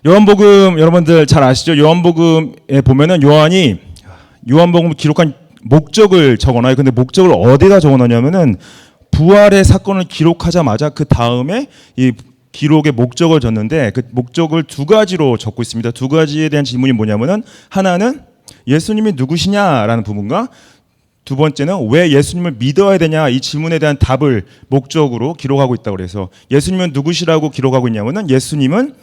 요한복음 여러분들 잘 아시죠? 요한복음에 보면은 요한이 요한복음을 기록한 목적을 적어놔요. 근데 목적을 어디다 적어놓냐면은 부활의 사건을 기록하자마자 그 다음에 이 기록의 목적을 줬는데 그 목적을 두 가지로 적고 있습니다. 두 가지에 대한 질문이 뭐냐면은 하나는 예수님이 누구시냐라는 부분과 두 번째는 왜 예수님을 믿어야 되냐 이 질문에 대한 답을 목적으로 기록하고 있다고 그래서 예수님은 누구시라고 기록하고 있냐면은 예수님은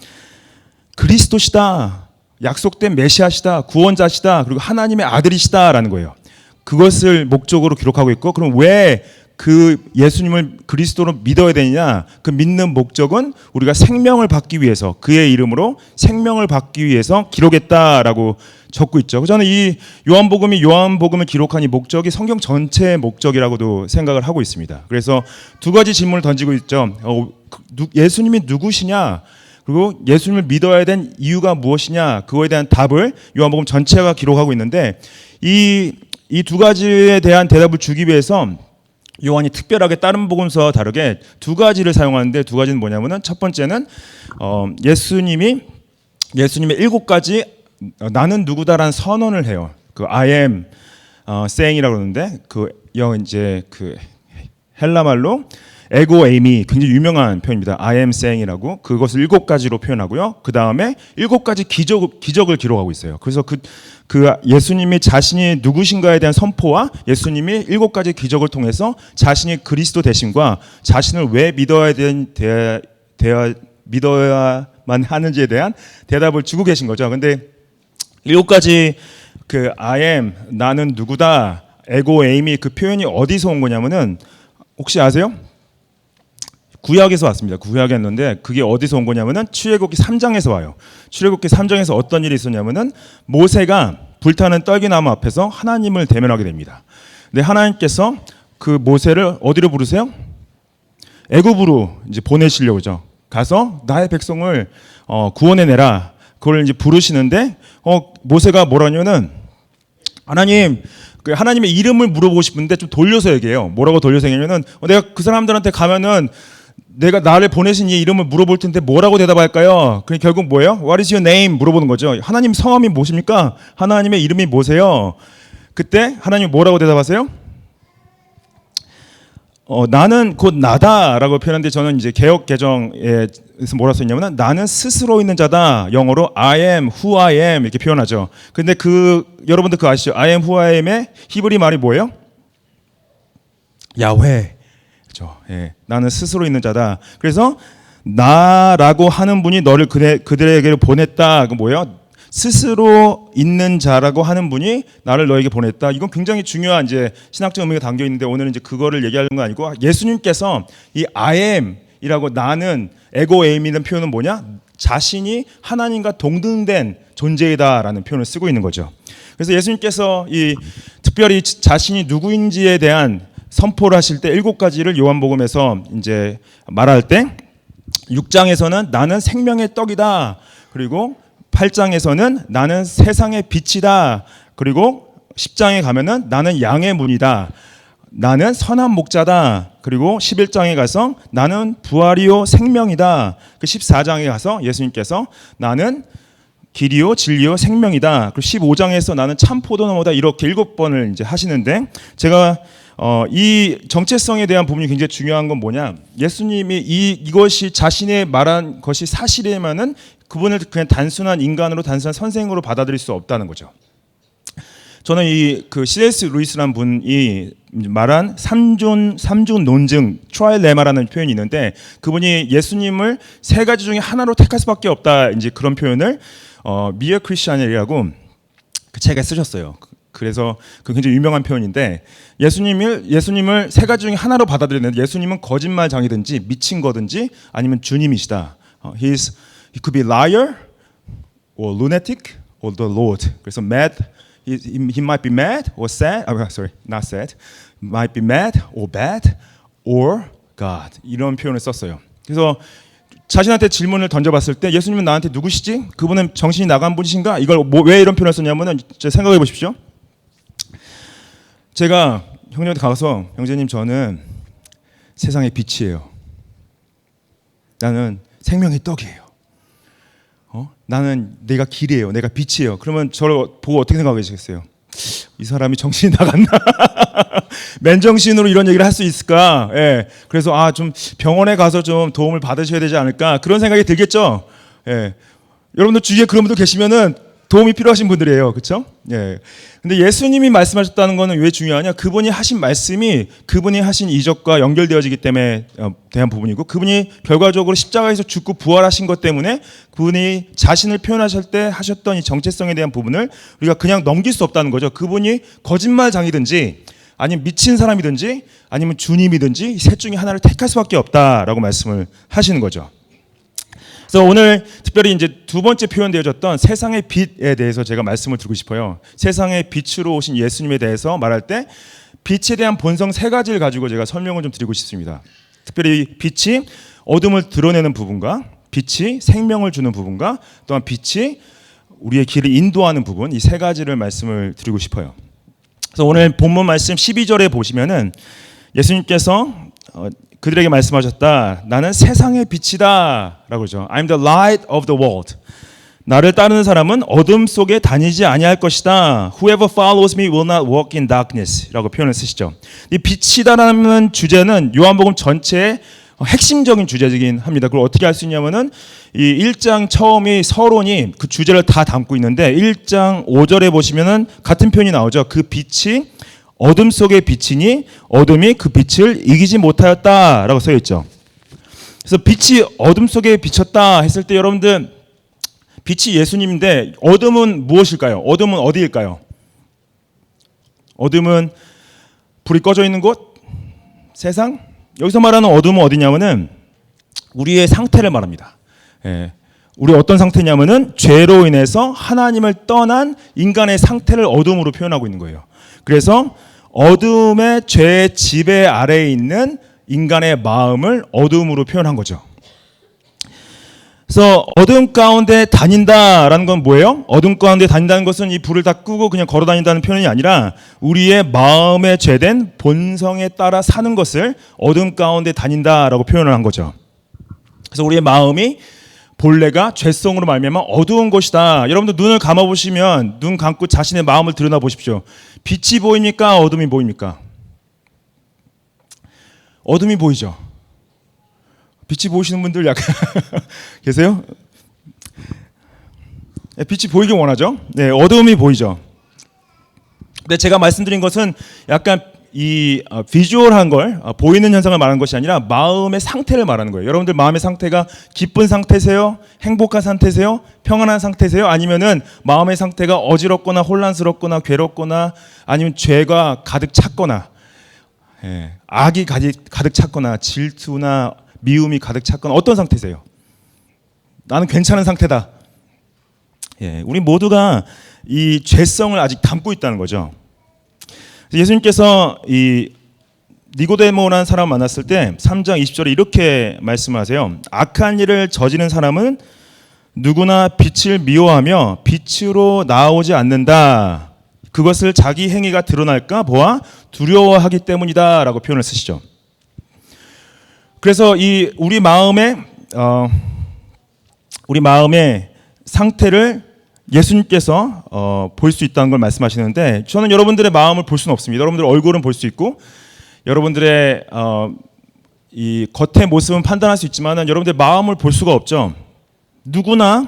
그리스도시다. 약속된 메시아시다. 구원자시다. 그리고 하나님의 아들이시다라는 거예요. 그것을 목적으로 기록하고 있고 그럼 왜 그 예수님을 그리스도로 믿어야 되느냐? 그 믿는 목적은 우리가 생명을 받기 위해서 그의 이름으로 생명을 받기 위해서 기록했다라고 적고 있죠. 저는 이 요한복음을 기록한 이 목적이 성경 전체의 목적이라고도 생각을 하고 있습니다. 그래서 두 가지 질문을 던지고 있죠. 예수님이 누구시냐? 그리고 예수님을 믿어야 된 이유가 무엇이냐? 그거에 대한 답을 요한복음 전체가 기록하고 있는데 이 두 가지에 대한 대답을 주기 위해서 요한이 특별하게 다른 복음서와 다르게 두 가지를 사용하는데 두 가지는 뭐냐면은 첫 번째는 예수님의 일곱 가지 나는 누구다라는 선언을 해요. 그 I am saying이라고 그러는데 이제 헬라 말로 에고 에이미 굉장히 유명한 표현입니다. I am saying이라고 그것을 일곱 가지로 표현하고요. 그 다음에 일곱 가지 기적을 기록하고 있어요. 그래서 그 예수님이 자신이 누구신가에 대한 선포와 예수님이 일곱 가지 기적을 통해서 자신이 그리스도 되심과 자신을 왜 믿어야만 하는지에 대한 대답을 주고 계신 거죠. 근데 일곱 가지 I am 나는 누구다 에고 에이미 그 표현이 어디서 온 거냐면은 혹시 아세요? 구약에서 왔습니다. 구약에 왔는데 그게 어디서 온 거냐면은 출애굽기 3장에서 와요. 출애굽기 3장에서 어떤 일이 있었냐면은 모세가 불타는 떨기나무 앞에서 하나님을 대면하게 됩니다. 근데 하나님께서 그 모세를 어디로 부르세요? 애굽으로 이제 보내시려고 죠. 가서 나의 백성을 구원해 내라. 그걸 이제 부르시는데 모세가 뭐라냐면은 하나님의 이름을 물어보고 싶은데 좀 돌려서 얘기해요. 뭐라고 돌려서 얘기하면은 내가 그 사람들한테 가면은 내가 나를 보내신 이 이름을 물어볼 텐데 뭐라고 대답할까요? 그럼 결국 뭐예요? What is your name? 물어보는 거죠. 하나님 성함이 무엇입니까? 하나님의 이름이 뭐세요? 그때 하나님 뭐라고 대답하세요? 나는 곧 나다라고 표현하는데 저는 이제 개역 개정에서 뭐라 써있냐면 나는 스스로 있는 자다. 영어로 I am who I am 이렇게 표현하죠. 근데 여러분들 그거 아시죠? I am who I am의 히브리 말이 뭐예요? 야훼. 그렇죠. 예. 나는 스스로 있는 자다. 그래서 나라고 하는 분이 너를 그들에게 보냈다. 그 뭐예요? 스스로 있는 자라고 하는 분이 나를 너에게 보냈다. 이건 굉장히 중요한 이제 신학적 의미가 담겨 있는데 오늘은 이제 그거를 얘기하는 건 아니고 예수님께서 이 I am이라고 나는 에고 에임이라는 표현은 뭐냐? 자신이 하나님과 동등된 존재이다라는 표현을 쓰고 있는 거죠. 그래서 예수님께서 특별히 자신이 누구인지에 대한 선포를 하실 때 일곱 가지를 요한복음에서 이제 말할 때 6장에서는 나는 생명의 떡이다. 그리고 8장에서는 나는 세상의 빛이다. 그리고 10장에 가면은 나는 양의 문이다. 나는 선한 목자다. 그리고 11장에 가서 나는 부활이요 생명이다. 그 14장에 가서 예수님께서 나는 길이요 진리요 생명이다. 그리고 15장에서 나는 참 포도나무다. 이렇게 7번을 이제 하시는데 제가 이 정체성에 대한 부분이 굉장히 중요한 건 뭐냐? 예수님이 이것이 자신의 말한 것이 사실이면은 그분을 그냥 단순한 인간으로 단순한 선생으로 받아들일 수 없다는 거죠. 저는 C.S. 루이스라는 분이 말한 삼중 논증 트라일레마라는 표현이 있는데 그분이 예수님을 세 가지 중에 하나로 택할 수밖에 없다 이제 그런 표현을 미어 크리스찬이라고 그 책에 쓰셨어요. 그래서 그 굉장히 유명한 표현인데 예수님을 세 가지 중에 하나로 받아들이는데 예수님은 거짓말장이든지 미친 거든지 아니면 주님이시다. He could be liar or lunatic or the Lord. 그래서 mad, he might be mad or sad. Sorry, not sad. Might be mad or bad or God. 이런 표현을 썼어요. 그래서 자신한테 질문을 던져봤을 때 예수님은 나한테 누구시지? 그분은 정신이 나간 분이신가? 이걸 왜 이런 표현을 썼냐면은 생각해 보십시오. 제가 형님한테 가서 형제님 저는 세상의 빛이에요. 나는 생명의 떡이에요. 나는 내가 길이에요. 내가 빛이에요. 그러면 저를 보고 어떻게 생각하시겠어요? 이 사람이 정신이 나갔나? 맨정신으로 이런 얘기를 할 수 있을까? 예. 그래서 좀 병원에 가서 좀 도움을 받으셔야 되지 않을까? 그런 생각이 들겠죠? 예. 여러분들 주위에 그런 분들 계시면은 도움이 필요하신 분들이에요. 그렇죠? 예. 근데 예수님이 말씀하셨다는 거는 왜 중요하냐? 그분이 하신 말씀이 그분이 하신 이적과 연결되어지기 때문에 대한 부분이고, 그분이 결과적으로 십자가에서 죽고 부활하신 것 때문에 그분이 자신을 표현하실 때 하셨던 이 정체성에 대한 부분을 우리가 그냥 넘길 수 없다는 거죠. 그분이 거짓말장이든지 아니면 미친 사람이든지 아니면 주님이든지 이 셋 중에 하나를 택할 수밖에 없다라고 말씀을 하시는 거죠. 그래서 오늘 특별히 이제 두 번째 표현되어졌던 세상의 빛에 대해서 제가 말씀을 드리고 싶어요. 세상의 빛으로 오신 예수님에 대해서 말할 때 빛에 대한 본성 세 가지를 가지고 제가 설명을 좀 드리고 싶습니다. 특별히 빛이 어둠을 드러내는 부분과 빛이 생명을 주는 부분과 또한 빛이 우리의 길을 인도하는 부분, 이 세 가지를 말씀을 드리고 싶어요. 그래서 오늘 본문 말씀 12절에 보시면은 예수님께서 그들에게 말씀하셨다. 나는 세상의 빛이다 라고 그러죠. I'm the light of the world. 나를 따르는 사람은 어둠 속에 다니지 아니할 것이다. Whoever follows me will not walk in darkness 라고 표현을 쓰시죠. 이 빛이다라는 주제는 요한복음 전체의 핵심적인 주제이긴 합니다. 그걸 어떻게 알 수 있냐면은 이 1장 처음이 서론이 그 주제를 다 담고 있는데 1장 5절에 보시면은 같은 표현이 나오죠. 그 빛이 어둠 속의 빛이니 어둠이 그 빛을 이기지 못하였다라고 써 있죠. 그래서 빛이 어둠 속에 비쳤다 했을 때 여러분들 빛이 예수님인데 어둠은 무엇일까요? 어둠은 어디일까요? 어둠은 불이 꺼져 있는 곳? 세상? 여기서 말하는 어둠은 어디냐면은 우리의 상태를 말합니다. 예. 우리 어떤 상태냐면은 죄로 인해서 하나님을 떠난 인간의 상태를 어둠으로 표현하고 있는 거예요. 그래서 어둠의 죄의 지배 아래에 있는 인간의 마음을 어둠으로 표현한 거죠. 그래서 어둠 가운데 다닌다라는 건 뭐예요? 어둠 가운데 다닌다는 것은 이 불을 다 끄고 그냥 걸어 다닌다는 표현이 아니라 우리의 마음에 죄된 본성에 따라 사는 것을 어둠 가운데 다닌다라고 표현을 한 거죠. 그래서 우리의 마음이 본래가 죄성으로 말미암아 어두운 곳이다. 여러분들 눈을 감아 보시면 눈 감고 자신의 마음을 드러나 보십시오. 빛이 보입니까? 어둠이 보입니까? 어둠이 보이죠. 빛이 보이시는 분들 약간 계세요? 네, 빛이 보이길 원하죠. 네, 어둠이 보이죠. 근데 제가 말씀드린 것은 약간 이 비주얼한 걸 보이는 현상을 말하는 것이 아니라 마음의 상태를 말하는 거예요. 여러분들 마음의 상태가 기쁜 상태세요? 행복한 상태세요? 평안한 상태세요? 아니면은 마음의 상태가 어지럽거나 혼란스럽거나 괴롭거나 아니면 죄가 가득 찼거나 악이 가득 찼거나 질투나 미움이 가득 찼거나 어떤 상태세요? 나는 괜찮은 상태다. 우리 모두가 이 죄성을 아직 담고 있다는 거죠. 예수님께서 이 니고데모라는 사람을 만났을 때 3장 20절에 이렇게 말씀하세요. 악한 일을 저지른 사람은 누구나 빛을 미워하며 빛으로 나오지 않는다. 그것을 자기 행위가 드러날까 보아 두려워하기 때문이다 라고 표현을 쓰시죠. 그래서 이 우리 마음의 상태를 예수님께서 볼 수 있다는 걸 말씀하시는데 저는 여러분들의 마음을 볼 수는 없습니다. 여러분들의 얼굴은 볼 수 있고 여러분들의 이 겉의 모습은 판단할 수 있지만 여러분들의 마음을 볼 수가 없죠. 누구도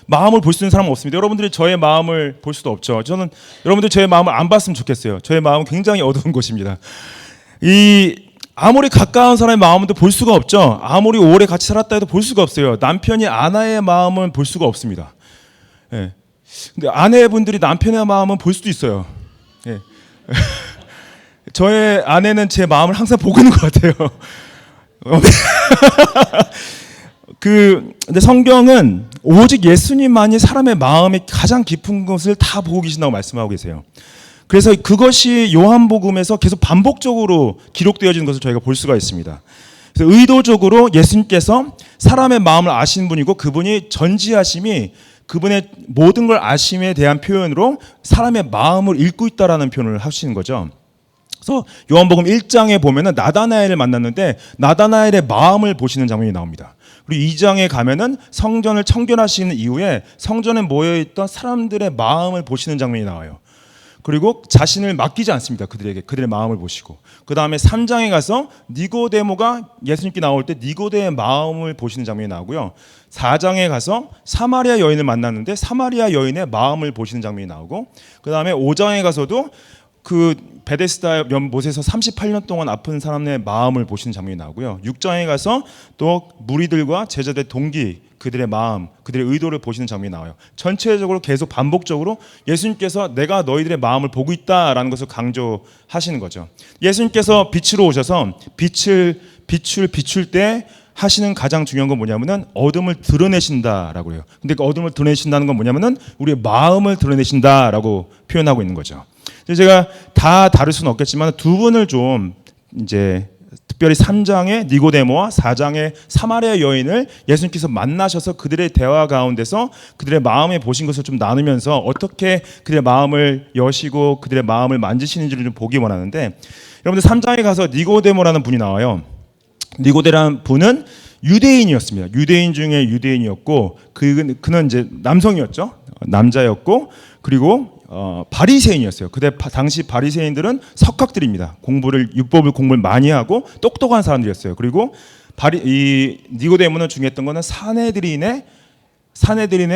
마음을 볼 수 있는 사람은 없습니다. 여러분들이 저의 마음을 볼 수도 없죠. 저는 여러분들 저의 마음을 안 봤으면 좋겠어요. 저의 마음은 굉장히 어두운 곳입니다. 아무리 가까운 사람의 마음도 볼 수가 없죠. 아무리 오래 같이 살았다 해도 볼 수가 없어요. 남편이 아내의 마음은 볼 수가 없습니다. 근데 아내분들이 남편의 마음은 볼 수도 있어요. 저의 아내는 제 마음을 항상 보고 있는 것 같아요. 근데 성경은 오직 예수님만이 사람의 마음의 가장 깊은 것을 다 보고 계신다고 말씀하고 계세요. 그래서 그것이 요한복음에서 계속 반복적으로 기록되어지는 것을 저희가 볼 수가 있습니다. 그래서 의도적으로 예수님께서 사람의 마음을 아시는 분이고 그분이 전지하심이 그분의 모든 걸 아심에 대한 표현으로 사람의 마음을 읽고 있다라는 표현을 하시는 거죠. 그래서 요한복음 1장에 보면은 나다나엘을 만났는데 나다나엘의 마음을 보시는 장면이 나옵니다. 그리고 2장에 가면은 성전을 청결하시는 이후에 성전에 모여있던 사람들의 마음을 보시는 장면이 나와요. 그리고 자신을 맡기지 않습니다. 그들에게 그들의 마음을 보시고, 그 다음에 3장에 가서 니고데모가 예수님께 나올 때 니고데의 마음을 보시는 장면이 나오고요. 4장에 가서 사마리아 여인을 만났는데 사마리아 여인의 마음을 보시는 장면이 나오고, 그 다음에 5장에 가서도 그 베데스다 못에서 38년 동안 아픈 사람의 마음을 보시는 장면이 나오고요. 6장에 가서 또 무리들과 제자들의 동기, 그들의 마음, 그들의 의도를 보시는 장면이 나와요. 전체적으로 계속 반복적으로 예수님께서 내가 너희들의 마음을 보고 있다라는 것을 강조하시는 거죠. 예수님께서 빛으로 오셔서 빛을 비출 때 하시는 가장 중요한 건 뭐냐면은 어둠을 드러내신다라고 해요. 근데 그 어둠을 드러내신다는 건 뭐냐면은 우리의 마음을 드러내신다라고 표현하고 있는 거죠. 제가 다 다룰 수는 없겠지만 두 분을 좀 이제 특별히 3장의 니고데모와 4장의 사마리아 여인을 예수님께서 만나셔서 그들의 대화 가운데서 그들의 마음에 보신 것을 좀 나누면서 어떻게 그들의 마음을 여시고 그들의 마음을 만지시는지를 좀 보기 원하는데, 여러분들 3장에 가서 니고데모라는 분이 나와요. 니고데라는 분은 유대인이었습니다. 유대인 중에 유대인이었고 그는 이제 남성이었죠. 남자였고, 그리고 바리새인이었어요. 그때 당시 바리새인들은 석학들입니다. 율법을 공부를 많이 하고 똑똑한 사람들이었어요. 그리고 이 니고데모는 중요했던 거는 사내들인의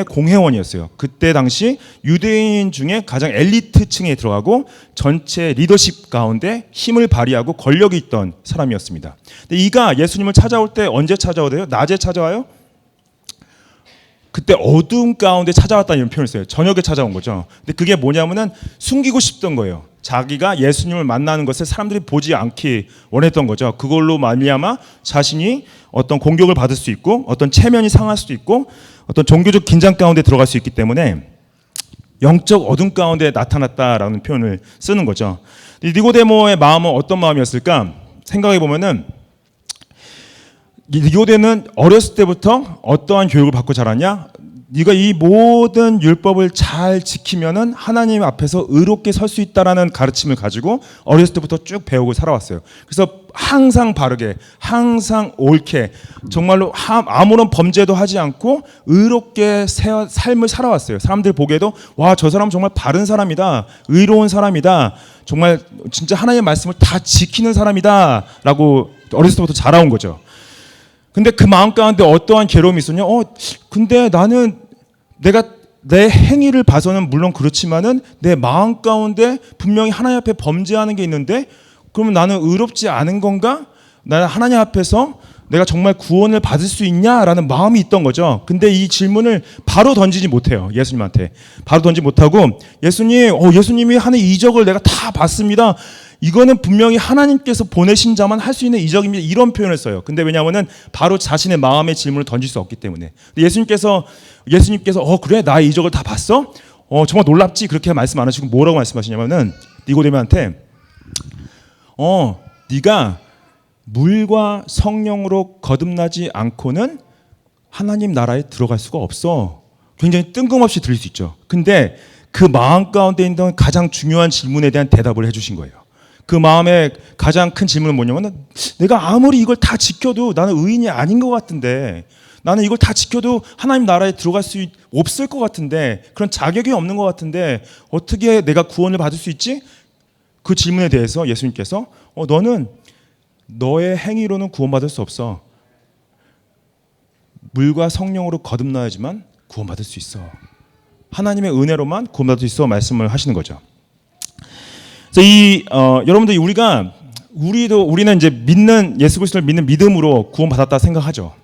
공회원이었어요. 그때 당시 유대인 중에 가장 엘리트층에 들어가고 전체 리더십 가운데 힘을 발휘하고 권력이 있던 사람이었습니다. 근데 이가 예수님을 찾아올 때 언제 찾아오대요? 낮에 찾아와요? 그때 어둠 가운데 찾아왔다는 이런 표현을 써요. 저녁에 찾아온 거죠. 근데 그게 뭐냐면은 숨기고 싶던 거예요. 자기가 예수님을 만나는 것을 사람들이 보지 않기 원했던 거죠. 그걸로 말미암아 자신이 어떤 공격을 받을 수 있고 어떤 체면이 상할 수도 있고 어떤 종교적 긴장 가운데 들어갈 수 있기 때문에 영적 어둠 가운데 나타났다라는 표현을 쓰는 거죠. 니고데모의 마음은 어떤 마음이었을까? 생각해 보면은 니고데는 어렸을 때부터 어떠한 교육을 받고 자랐냐? 네가 이 모든 율법을 잘 지키면은 하나님 앞에서 의롭게 설 수 있다라는 가르침을 가지고 어렸을 때부터 쭉 배우고 살아왔어요. 그래서 항상 바르게, 항상 옳게, 정말로 아무런 범죄도 하지 않고 의롭게 삶을 살아왔어요. 사람들 보기에도 와, 저 사람 정말 바른 사람이다, 의로운 사람이다, 정말 진짜 하나님의 말씀을 다 지키는 사람이다라고 어렸을 때부터 자라온 거죠. 근데 그 마음 가운데 어떠한 괴로움이 있었냐? 근데 나는 내가 내 행위를 봐서는 물론 그렇지만은 내 마음 가운데 분명히 하나님 앞에 범죄하는 게 있는데 그러면 나는 의롭지 않은 건가? 나는 하나님 앞에서 내가 정말 구원을 받을 수 있냐라는 마음이 있던 거죠. 근데 이 질문을 바로 던지지 못해요. 예수님한테. 바로 던지지 못하고 예수님이 하는 이적을 내가 다 봤습니다. 이거는 분명히 하나님께서 보내신 자만 할 수 있는 이적입니다. 이런 표현을 써요. 근데 왜냐하면 바로 자신의 마음의 질문을 던질 수 없기 때문에. 예수님께서 그래? 나의 이적을 다 봤어? 정말 놀랍지? 그렇게 말씀 안 하시고 뭐라고 말씀하시냐면은 니고데모한테 네가 물과 성령으로 거듭나지 않고는 하나님 나라에 들어갈 수가 없어. 굉장히 뜬금없이 들릴 수 있죠. 근데 그 마음 가운데 있는 가장 중요한 질문에 대한 대답을 해주신 거예요. 그 마음의 가장 큰 질문은 뭐냐면 내가 아무리 이걸 다 지켜도 나는 의인이 아닌 것 같은데, 나는 이걸 다 지켜도 하나님 나라에 들어갈 수 없을 것 같은데, 그런 자격이 없는 것 같은데 어떻게 내가 구원을 받을 수 있지? 그 질문에 대해서 예수님께서 너는 너의 행위로는 구원받을 수 없어. 물과 성령으로 거듭나야지만 구원받을 수 있어. 하나님의 은혜로만 구원받을 수 있어 말씀을 하시는 거죠. 그래서 여러분들 우리는 이제 믿는 예수 그리스도를 믿는 믿음으로 구원받았다 생각하죠.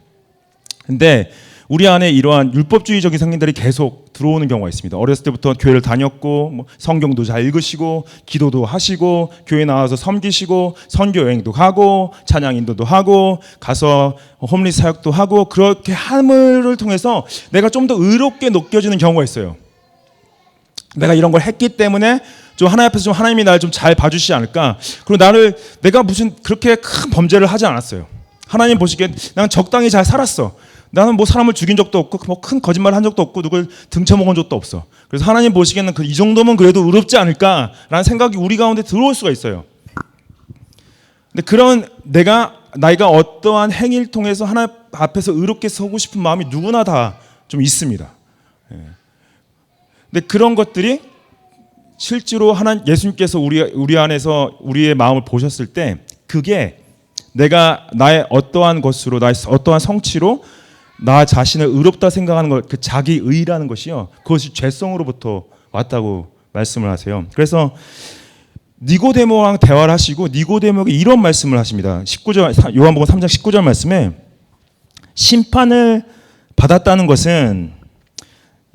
근데 우리 안에 이러한 율법주의적인 성향들이 계속 들어오는 경우가 있습니다. 어렸을 때부터 교회를 다녔고 성경도 잘 읽으시고 기도도 하시고 교회 나와서 섬기시고 선교 여행도 가고 찬양 인도도 하고 가서 홈리스 사역도 하고 그렇게 함을 통해서 내가 좀 더 의롭게 느껴지는 경우가 있어요. 내가 이런 걸 했기 때문에 좀 하나님 앞에서 좀 하나님이 나를 좀 잘 봐주시지 않을까. 그리고 내가 무슨 그렇게 큰 범죄를 하지 않았어요. 하나님 보시기엔 나는 적당히 잘 살았어. 나는 사람을 죽인 적도 없고 큰 거짓말을 한 적도 없고 누굴 등쳐먹은 적도 없어. 그래서 하나님 보시기에는 이 정도면 그래도 의롭지 않을까라는 생각이 우리 가운데 들어올 수가 있어요. 근데 그런 내가 나이가 어떠한 행위를 통해서 하나님 앞에서 의롭게 서고 싶은 마음이 누구나 다 좀 있습니다. 근데 그런 것들이 실제로 예수님께서 우리 안에서 우리의 마음을 보셨을 때 그게 내가 나의 어떠한 것으로 나의 어떠한 성취로 나 자신을 의롭다 생각하는 것, 그 자기 의라는 것이요, 그것이 죄성으로부터 왔다고 말씀을 하세요. 그래서 니고데모랑 대화를 하시고 니고데모에게 이런 말씀을 하십니다. 19절 요한복음 3장 19절 말씀에 심판을 받았다는 것은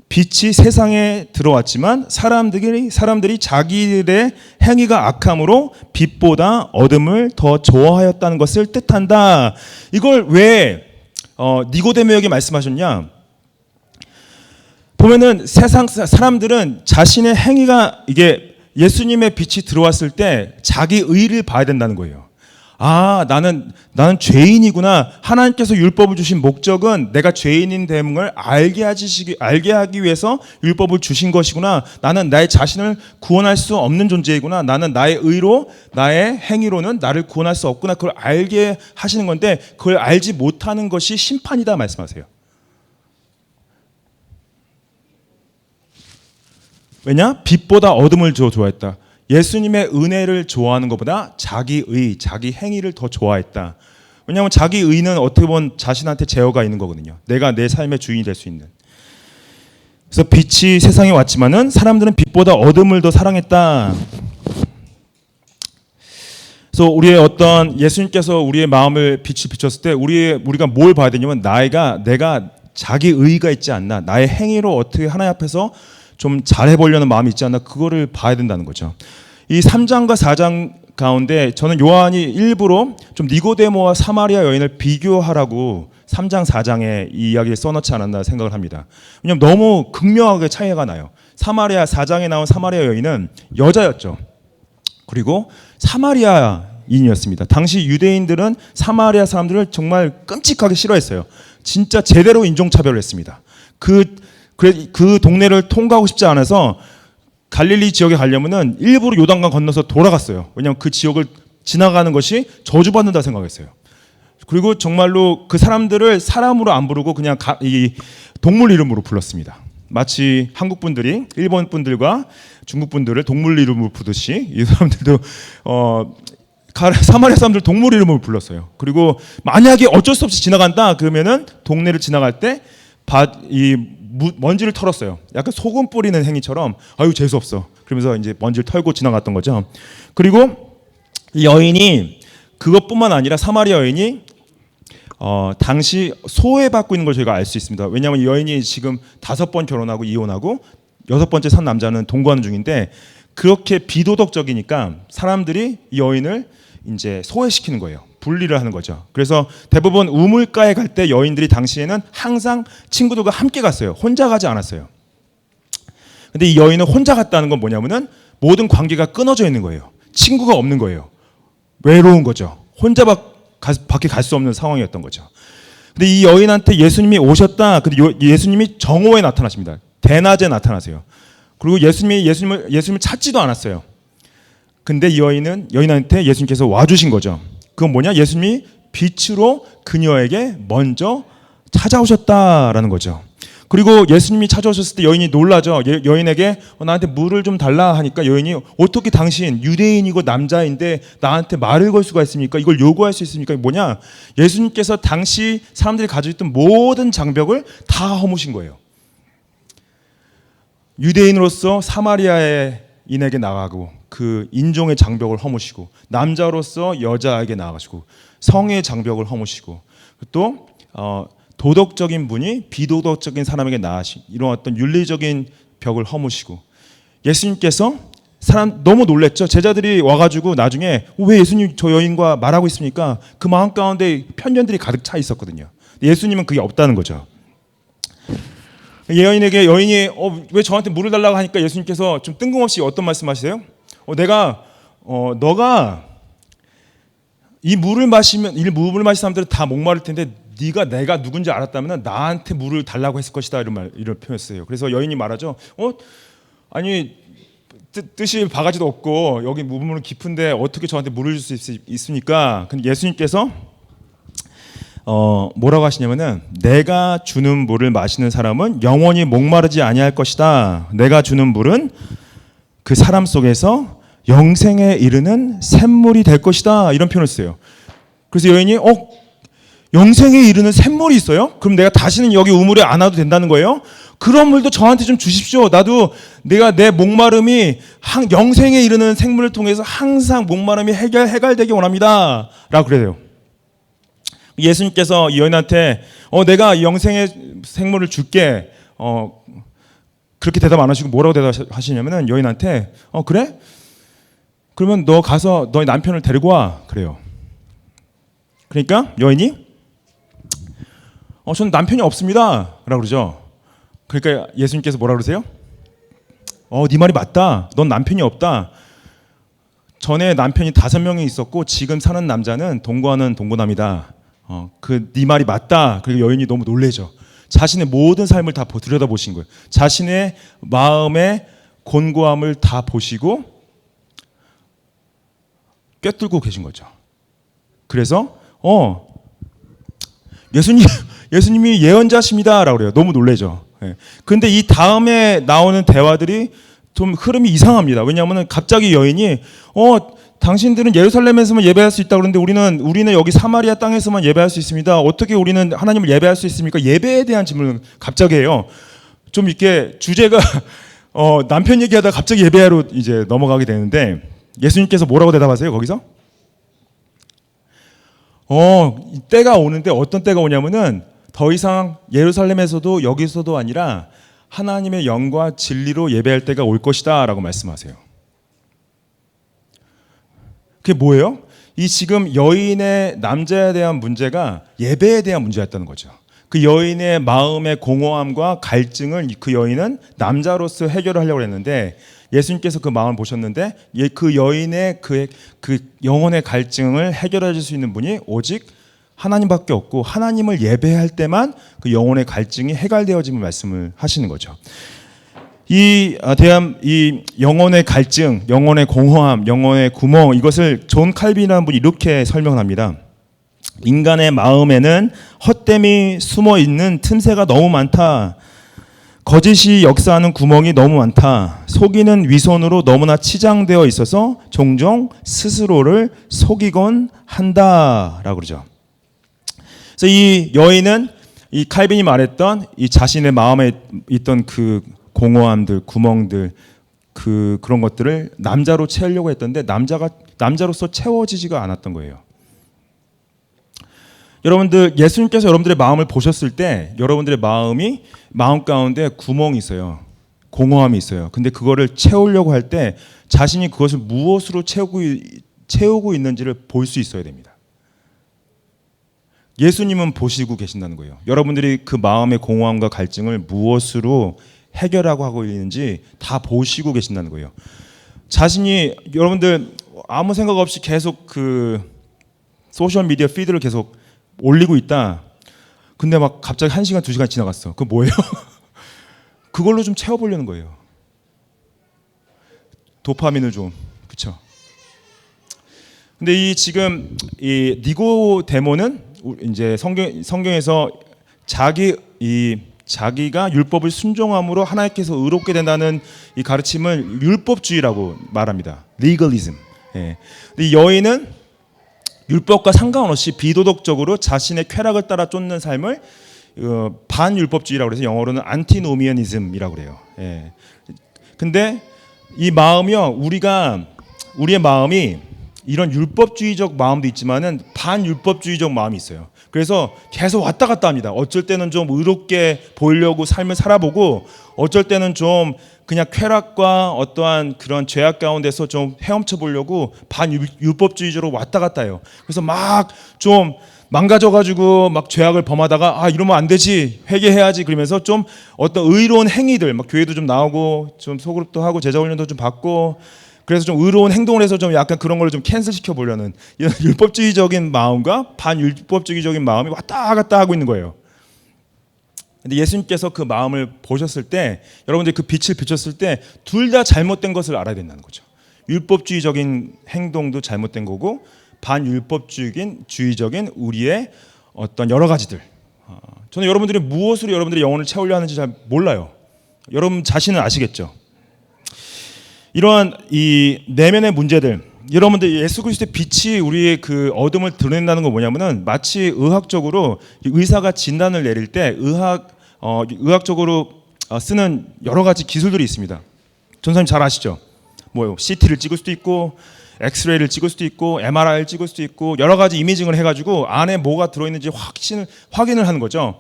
빛이 세상에 들어왔지만 사람들이 자기들의 행위가 악함으로 빛보다 어둠을 더 좋아하였다는 것을 뜻한다. 이걸 왜 니고데모에게 말씀하셨냐? 보면은 세상 사람들은 자신의 행위가 이게 예수님의 빛이 들어왔을 때 자기 의를 봐야 된다는 거예요. 아, 나는 죄인이구나. 하나님께서 율법을 주신 목적은 내가 죄인인 됨을 알게 하기 위해서 율법을 주신 것이구나. 나는 나의 자신을 구원할 수 없는 존재이구나. 나는 나의 의로, 나의 행위로는 나를 구원할 수 없구나. 그걸 알게 하시는 건데 그걸 알지 못하는 것이 심판이다 말씀하세요. 왜냐? 빛보다 어둠을 좋아했다. 예수님의 은혜를 좋아하는 것보다 자기 행위를 더 좋아했다. 왜냐하면 자기 의는 어떻게 보면 자신한테 제어가 있는 거거든요. 내가 내 삶의 주인이 될 수 있는. 그래서 빛이 세상에 왔지만은 사람들은 빛보다 어둠을 더 사랑했다. 그래서 예수님께서 우리의 마음을 빛이 비췄을 때 우리가 뭘 봐야 되냐면 내가 자기 의가 있지 않나, 나의 행위로 어떻게 하나님 앞에서 좀 잘해보려는 마음이 있지 않나, 그거를 봐야 된다는 거죠. 이 3장과 4장 가운데 저는 요한이 일부러 좀 니고데모와 사마리아 여인을 비교하라고 3장 4장에 이 이야기를 써놓지 않았나 생각을 합니다. 왜냐하면 너무 극명하게 차이가 나요. 4장에 나온 사마리아 여인은 여자였죠. 그리고 사마리아인이었습니다. 당시 유대인들은 사마리아 사람들을 정말 끔찍하게 싫어했어요. 진짜 제대로 인종차별을 했습니다. 그 동네를 통과하고 싶지 않아서 갈릴리 지역에 가려면은 일부러 요단강 건너서 돌아갔어요. 왜냐하면 그 지역을 지나가는 것이 저주받는다 생각했어요. 그리고 정말로 그 사람들을 사람으로 안 부르고 그냥 이 동물 이름으로 불렀습니다. 마치 한국 분들이 일본 분들과 중국 분들을 동물 이름으로 부르듯이 이 사람들도 사마리아 사람들 동물 이름으로 불렀어요. 그리고 만약에 어쩔 수 없이 지나간다 그러면은 동네를 지나갈 때 먼지를 털었어요. 약간 소금 뿌리는 행위처럼 아유 재수 없어. 그러면서 이제 먼지를 털고 지나갔던 거죠. 그리고 이 여인이 그것뿐만 아니라 사마리아 여인이 당시 소외받고 있는 걸 저희가 알 수 있습니다. 왜냐하면 이 여인이 지금 5번 결혼하고 이혼하고 6번째 산 남자는 동거하는 중인데 그렇게 비도덕적이니까 사람들이 이 여인을 이제 소외시키는 거예요. 분리를 하는 거죠. 그래서 대부분 우물가에 갈 때 여인들이 당시에는 항상 친구들과 함께 갔어요. 혼자 가지 않았어요. 근데 이 여인은 혼자 갔다는 건 뭐냐면은 모든 관계가 끊어져 있는 거예요. 친구가 없는 거예요. 외로운 거죠. 혼자 밖에 갈 수 없는 상황이었던 거죠. 근데 이 여인한테 예수님이 오셨다. 근데 예수님이 정오에 나타나십니다. 대낮에 나타나세요. 그리고 예수님을 찾지도 않았어요. 근데 이 여인한테 예수님께서 와주신 거죠. 그건 뭐냐? 예수님이 빛으로 그녀에게 먼저 찾아오셨다라는 거죠. 그리고 예수님이 찾아오셨을 때 여인이 놀라죠. 여인에게 나한테 물을 좀 달라 하니까 여인이 어떻게 당신 유대인이고 남자인데 나한테 말을 걸 수가 있습니까? 이걸 요구할 수 있습니까? 뭐냐? 예수님께서 당시 사람들이 가지고 있던 모든 장벽을 다 허무신 거예요. 유대인으로서 사마리아인에게 나가고 그 인종의 장벽을 허무시고 남자로서 여자에게 나아가시고 성의 장벽을 허무시고 또 도덕적인 분이 비도덕적인 사람에게 나아가신 이런 어떤 윤리적인 벽을 허무시고 예수님께서 너무 놀랬죠. 제자들이 와가지고 나중에 왜 예수님 저 여인과 말하고 있습니까? 그 마음 가운데 편견들이 가득 차 있었거든요. 예수님은 그게 없다는 거죠. 여인이 왜 저한테 물을 달라고 하니까 예수님께서 좀 뜬금없이 어떤 말씀하시세요? 너가 이 물을 마신 사람들은 다 목마를 텐데 네가 내가 누군지 알았다면 나한테 물을 달라고 했을 것이다 이런 표현했어요. 그래서 여인이 말하죠. 아니 뜻이 바가지도 없고 여기 물은 깊은데 어떻게 저한테 물을 줄 수 있습니까? 근데 예수님께서 뭐라고 하시냐면은 내가 주는 물을 마시는 사람은 영원히 목마르지 아니할 것이다. 내가 주는 물은 그 사람 속에서 영생에 이르는 샘물이 될 것이다. 이런 표현을 써요. 그래서 여인이 영생에 이르는 샘물이 있어요? 그럼 내가 다시는 여기 우물에 안 와도 된다는 거예요? 그런 물도 저한테 좀 주십시오. 나도 내가 내 목마름이 영생에 이르는 생물을 통해서 항상 목마름이 해결되기 원합니다. 라고 그래요. 예수님께서 이 여인한테 내가 영생의 생물을 줄게. 그렇게 대답 안 하시고 뭐라고 대답하시냐면은 여인한테 그래? 그러면 너 가서 너의 남편을 데리고 와. 그래요. 그러니까 여인이 저는 남편이 없습니다. 라고 그러죠. 그러니까 예수님께서 뭐라 그러세요? 네 말이 맞다. 넌 남편이 없다. 전에 남편이 5명이 있었고 지금 사는 남자는 동거하는 동거남이다. 네 말이 맞다. 그리고 여인이 너무 놀래죠. 자신의 모든 삶을 다 들여다보신 거예요. 자신의 마음의 곤고함을 다 보시고 꿰뚫고 계신 거죠. 그래서 예수님이 예언자십니다라고 그래요. 너무 놀래죠. 그런데 이 다음에 나오는 대화들이 좀 흐름이 이상합니다. 왜냐하면 갑자기 여인이 당신들은 예루살렘에서만 예배할 수 있다고 그러는데 우리는 여기 사마리아 땅에서만 예배할 수 있습니다. 어떻게 우리는 하나님을 예배할 수 있습니까? 예배에 대한 질문을 갑자기 해요. 좀 이렇게 주제가 남편 얘기하다가 갑자기 예배하러 이제 넘어가게 되는데 예수님께서 뭐라고 대답하세요? 거기서? 때가 오는데 어떤 때가 오냐면은 더 이상 예루살렘에서도 여기서도 아니라 하나님의 영과 진리로 예배할 때가 올 것이다 라고 말씀하세요. 그게 뭐예요? 이 지금 여인의 남자에 대한 문제가 예배에 대한 문제였다는 거죠. 그 여인의 마음의 공허함과 갈증을 그 여인은 남자로서 해결을 하려고 했는데 예수님께서 그 마음을 보셨는데 그 여인의 그 영혼의 갈증을 해결해 줄 수 있는 분이 오직 하나님밖에 없고 하나님을 예배할 때만 그 영혼의 갈증이 해결되어짐을 말씀을 하시는 거죠. 이 영혼의 갈증, 영혼의 공허함, 영혼의 구멍 이것을 존 칼빈이라는 분이 이렇게 설명합니다. 인간의 마음에는 헛됨이 숨어 있는 틈새가 너무 많다. 거짓이 역사하는 구멍이 너무 많다. 속이는 위선으로 너무나 치장되어 있어서 종종 스스로를 속이곤 한다라고 그러죠. 그래서 이 여인은 이 칼빈이 말했던 이 자신의 마음에 있던 그 공허함들, 구멍들, 그런 것들을 남자로 채우려고 했던데 남자로서 채워지지가 않았던 거예요. 여러분들 예수님께서 여러분들의 마음을 보셨을 때 여러분들의 마음 가운데 구멍이 있어요. 공허함이 있어요. 근데 그거를 채우려고 할 때 자신이 그것을 무엇으로 채우고 있는지를 볼 수 있어야 됩니다. 예수님은 보시고 계신다는 거예요. 여러분들이 그 마음의 공허함과 갈증을 무엇으로 해결하고 있는지 다 보시고 계신다는 거예요. 자신이 여러분들 아무 생각 없이 계속 그 소셜 미디어 피드를 계속 올리고 있다. 근데 막 갑자기 1시간, 2시간 지나갔어. 그거 뭐예요? 그걸로 좀 채워보려는 거예요. 도파민을 좀, 그렇죠? 근데 지금 이 니고데모는 이제 성경에서 자기가 율법을 순종함으로 하나님께서 의롭게 된다는 이 가르침을 율법주의라고 말합니다. legalism. 예. 근데 이 여인은 율법과 상관없이 비도덕적으로 자신의 쾌락을 따라 쫓는 삶을 반율법주의라고 해서 영어로는 안티노미언이즘이라고 그래요. 예. 근데 이 마음이요, 우리의 마음이 이런 율법주의적 마음도 있지만은 반율법주의적 마음이 있어요. 그래서 계속 왔다 갔다 합니다. 어쩔 때는 좀 의롭게 보이려고 삶을 살아보고 어쩔 때는 좀 그냥 쾌락과 어떠한 그런 죄악 가운데서 좀 헤엄쳐 보려고 반율법주의적으로 왔다 갔다 해요. 그래서 막 좀 망가져가지고 막 죄악을 범하다가 이러면 안 되지, 회개해야지 그러면서 좀 어떤 의로운 행위들, 막 교회도 좀 나오고 좀 소그룹도 하고 제자훈련도 좀 받고 그래서 좀 의로운 행동을 해서 좀 약간 그런 걸 좀 캔슬시켜 보려는 이런 율법주의적인 마음과 반율법주의적인 마음이 왔다 갔다 하고 있는 거예요. 근데 예수님께서 그 마음을 보셨을 때 여러분들이 그 빛을 비췄을 때 둘 다 잘못된 것을 알아야 된다는 거죠. 율법주의적인 행동도 잘못된 거고 반율법주의적인 우리의 어떤 여러 가지들. 저는 여러분들이 무엇으로 여러분들의 영혼을 채우려 하는지 잘 몰라요. 여러분 자신은 아시겠죠? 이러한 이 내면의 문제들, 여러분들 예수 그리스도의 빛이 우리의 그 어둠을 드러낸다는 건 뭐냐면은 마치 의학적으로 의사가 진단을 내릴 때 의학적으로 쓰는 여러 가지 기술들이 있습니다. 전사님 잘 아시죠? 뭐요? CT를 찍을 수도 있고, 엑스레이를 찍을 수도 있고, MRI를 찍을 수도 있고, 여러 가지 이미징을 해가지고 안에 뭐가 들어있는지 확인을 하는 거죠.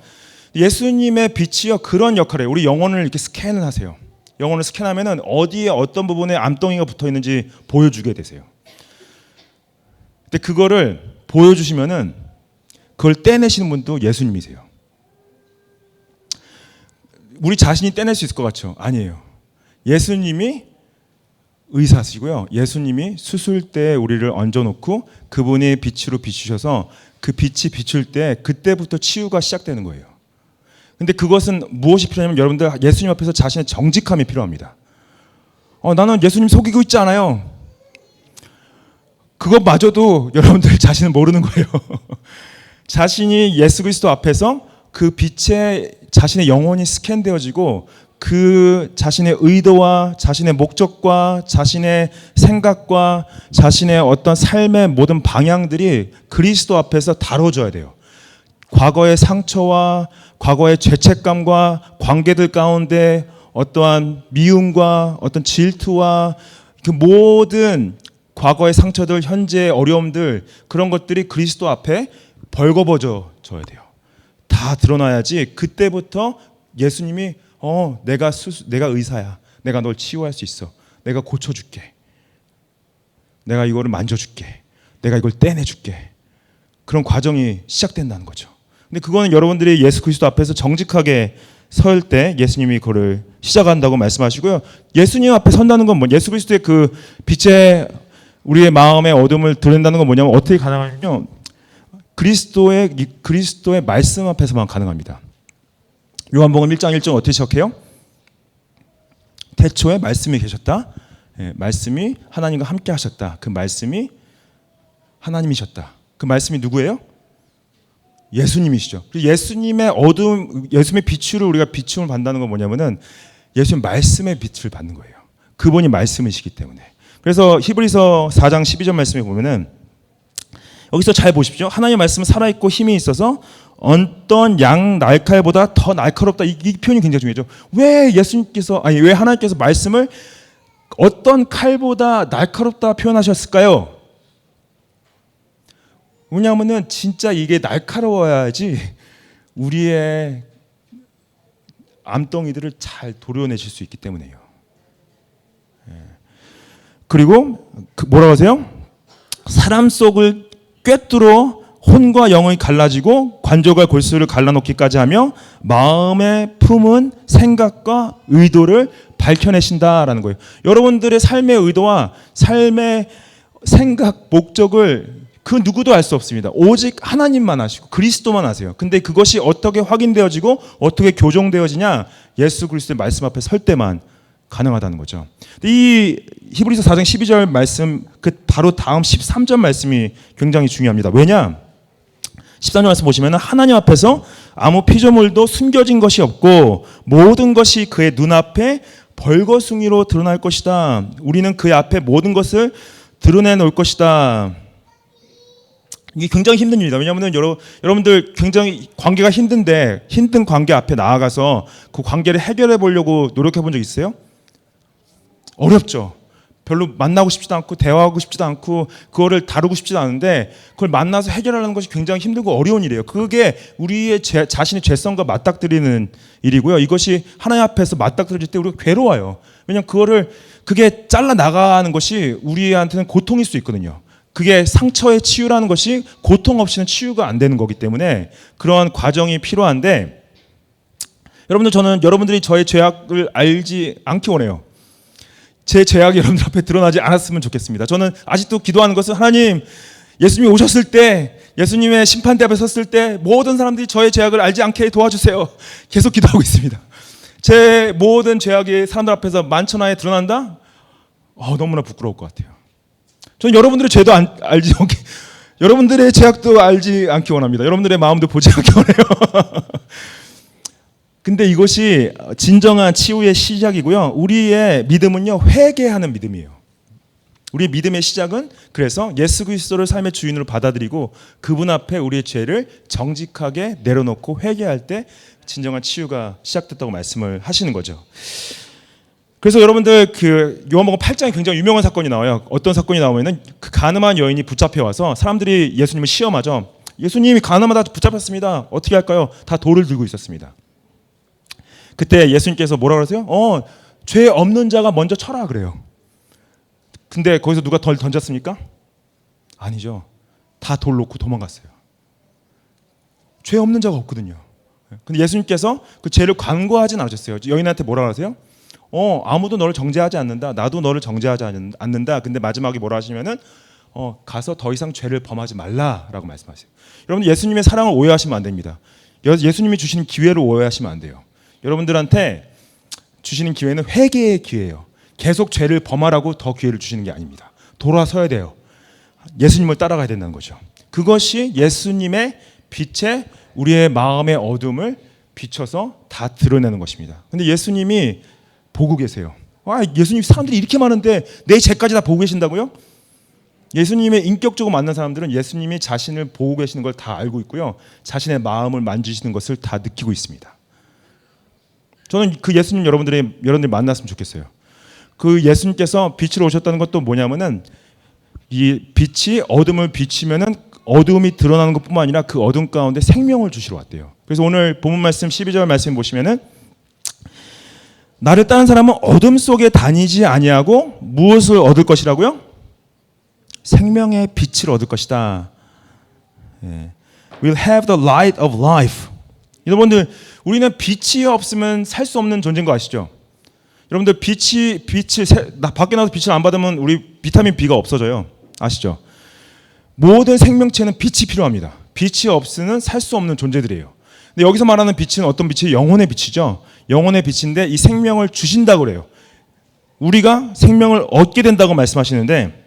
예수님의 빛이요 그런 역할이에요. 우리 영혼을 이렇게 스캔을 하세요. 영혼을 스캔하면은 어디에 어떤 부분에 암덩이가 붙어 있는지 보여주게 되세요. 근데 그거를 보여주시면은 그걸 떼내시는 분도 예수님이세요. 우리 자신이 떼낼 수 있을 것 같죠? 아니에요. 예수님이 의사시고요. 예수님이 수술대에 우리를 얹어놓고 그분이 빛으로 비추셔서 그 빛이 비출 때 그때부터 치유가 시작되는 거예요. 근데 그것은 무엇이 필요하냐면 여러분들 예수님 앞에서 자신의 정직함이 필요합니다. 나는 예수님 속이고 있지 않아요. 그것마저도 여러분들 자신은 모르는 거예요. 자신이 예수 그리스도 앞에서 그 빛에 자신의 영혼이 스캔되어지고 그 자신의 의도와 자신의 목적과 자신의 생각과 자신의 어떤 삶의 모든 방향들이 그리스도 앞에서 다뤄져야 돼요. 과거의 상처와 과거의 죄책감과 관계들 가운데 어떠한 미움과 어떤 질투와 그 모든 과거의 상처들, 현재의 어려움들 그런 것들이 그리스도 앞에 벌거벗어져야 돼요. 다 드러나야지 그때부터 예수님이 내가 의사야. 내가 널 치유할 수 있어. 내가 고쳐줄게. 내가 이거를 만져줄게. 내가 이걸 떼내줄게. 그런 과정이 시작된다는 거죠. 근데 그거는 여러분들이 예수 그리스도 앞에서 정직하게 설 때 예수님이 그거를 시작한다고 말씀하시고요. 예수님 앞에 선다는 건 예수 그리스도의 그 빛의 우리의 마음의 어둠을 드러낸다는 건 뭐냐면 어떻게 가능하냐면요. 그리스도의 말씀 앞에서만 가능합니다. 요한복음 1장 1절 어떻게 시작해요? 태초에 말씀이 계셨다. 말씀이 하나님과 함께 하셨다. 그 말씀이 하나님이셨다. 그 말씀이 누구예요? 예수님이시죠. 예수님의 예수님의 빛으로 우리가 비춤을 받는다는 건 뭐냐면은 예수님 말씀의 빛을 받는 거예요. 그분이 말씀이시기 때문에. 그래서 히브리서 4장 12절 말씀에 보면은 여기서 잘 보십시오. 하나님의 말씀은 살아있고 힘이 있어서 어떤 양 날칼보다 더 날카롭다. 이 표현이 굉장히 중요하죠. 왜 하나님께서 말씀을 어떤 칼보다 날카롭다 표현하셨을까요? 왜냐하면은 진짜 이게 날카로워야지 우리의 암덩이들을 잘 도려내실 수 있기 때문에요. 그리고 뭐라고 하세요? 사람 속을 꿰뚫어 혼과 영이 갈라지고 관절과 골수를 갈라놓기까지 하며 마음의 품은 생각과 의도를 밝혀내신다라는 거예요. 여러분들의 삶의 의도와 삶의 생각, 목적을 그 누구도 알 수 없습니다. 오직 하나님만 아시고 그리스도만 아세요. 근데 그것이 어떻게 확인되어지고 어떻게 교정되어지냐? 예수 그리스도의 말씀 앞에 설 때만 가능하다는 거죠. 이 히브리서 4장 12절 말씀 그 바로 다음 13절 말씀이 굉장히 중요합니다. 왜냐? 13절 말씀 보시면 하나님 앞에서 아무 피조물도 숨겨진 것이 없고 모든 것이 그의 눈앞에 벌거숭이로 드러날 것이다. 우리는 그의 앞에 모든 것을 드러내놓을 것이다. 이게 굉장히 힘든 일이다. 왜냐하면 여러분들 굉장히 관계가 힘든데 힘든 관계 앞에 나아가서 그 관계를 해결해 보려고 노력해 본 적 있어요? 어렵죠. 별로 만나고 싶지도 않고 대화하고 싶지도 않고 그거를 다루고 싶지도 않은데 그걸 만나서 해결하는 것이 굉장히 힘들고 어려운 일이에요. 그게 우리의 자신의 죄성과 맞닥뜨리는 일이고요. 이것이 하나님 앞에서 맞닥뜨릴 때 우리가 괴로워요. 왜냐하면 그게 잘라 나가는 것이 우리한테는 고통일 수 있거든요. 그게 상처의 치유라는 것이 고통 없이는 치유가 안 되는 거기 때문에 그러한 과정이 필요한데 여러분들 저는 여러분들이 저의 죄악을 알지 않기 원해요. 제 죄악이 여러분들 앞에 드러나지 않았으면 좋겠습니다. 저는 아직도 기도하는 것은 하나님 예수님이 오셨을 때 예수님의 심판대 앞에 섰을 때 모든 사람들이 저의 죄악을 알지 않게 도와주세요. 계속 기도하고 있습니다. 제 모든 죄악이 사람들 앞에서 만천하에 드러난다? 너무나 부끄러울 것 같아요. 저는 여러분들의 죄도 알지 않게 여러분들의 죄악도 알지 않기 원합니다. 여러분들의 마음도 보지 않기 원해요. 근데 이것이 진정한 치유의 시작이고요. 우리의 믿음은요, 회개하는 믿음이에요. 우리의 믿음의 시작은 그래서 예수 그리스도를 삶의 주인으로 받아들이고 그분 앞에 우리의 죄를 정직하게 내려놓고 회개할 때 진정한 치유가 시작됐다고 말씀을 하시는 거죠. 그래서 여러분들 그 요한복음 8장에 굉장히 유명한 사건이 나와요. 어떤 사건이 나오면은 그 가늠한 여인이 붙잡혀 와서 사람들이 예수님을 시험하죠. 예수님이 가늠하다 붙잡혔습니다. 어떻게 할까요? 다 돌을 들고 있었습니다. 그때 예수님께서 뭐라 그러세요? 죄 없는 자가 먼저 쳐라 그래요. 근데 거기서 누가 덜 던졌습니까? 아니죠. 다 돌 놓고 도망갔어요. 죄 없는 자가 없거든요. 근데 예수님께서 그 죄를 간과하진 않으셨어요. 여인한테 뭐라 하세요? 아무도 너를 정죄하지 않는다. 나도 너를 정죄하지 않는다. 근데 마지막에 뭐라 하시면은 가서 더 이상 죄를 범하지 말라라고 말씀하세요. 여러분 예수님의 사랑을 오해하시면 안 됩니다. 예수님이 주시는 기회를 오해하시면 안 돼요. 여러분들한테 주시는 기회는 회개의 기회예요. 계속 죄를 범하라고 더 기회를 주시는 게 아닙니다. 돌아서야 돼요. 예수님을 따라가야 된다는 거죠. 그것이 예수님의 빛에 우리의 마음의 어둠을 비춰서 다 드러내는 것입니다. 근데 예수님이 보고 계세요. 예수님 사람들이 이렇게 많은데 내 죄까지 다 보고 계신다고요? 예수님의 인격적으로 만난 사람들은 예수님이 자신을 보고 계시는 걸 다 알고 있고요. 자신의 마음을 만지시는 것을 다 느끼고 있습니다. 저는 그 예수님 여러분들이 만났으면 좋겠어요. 그 예수님께서 빛으로 오셨다는 것도 뭐냐면은 이 빛이 어둠을 비치면은 어둠이 드러나는 것뿐만 아니라 그 어둠 가운데 생명을 주시러 왔대요. 그래서 오늘 본문 말씀 12절 말씀 보시면은 나를 따른 사람은 어둠 속에 다니지 아니하고 무엇을 얻을 것이라고요? 생명의 빛을 얻을 것이다. We'll have the light of life. 여러분들 우리는 빛이 없으면 살 수 없는 존재인 거 아시죠? 여러분들 빛을 밖에 나가서 빛을 안 받으면 우리 비타민 B가 없어져요. 아시죠? 모든 생명체는 빛이 필요합니다. 빛이 없으면 살 수 없는 존재들이에요. 근데 여기서 말하는 빛은 어떤 빛이에요? 영혼의 빛이죠. 영혼의 빛인데 이 생명을 주신다고 그래요. 우리가 생명을 얻게 된다고 말씀하시는데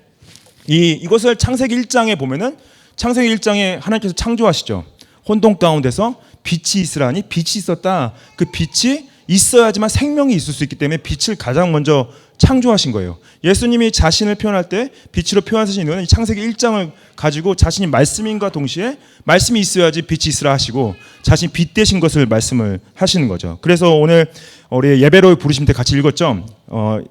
이것을 창세기 1장에 보면은 창세기 1장에 하나님께서 창조하시죠. 혼돈 가운데서 빛이 있으라니 빛이 있었다. 그 빛이 있어야지만 생명이 있을 수 있기 때문에 빛을 가장 먼저 창조하신 거예요. 예수님이 자신을 표현할 때 빛으로 표현하신 이유는 창세기 1장을 가지고 자신이 말씀인과 동시에 말씀이 있어야지 빛이 있으라 하시고 자신이 빛 되신 것을 말씀을 하시는 거죠. 그래서 오늘 우리 예배로 부르심 때 같이 읽었죠.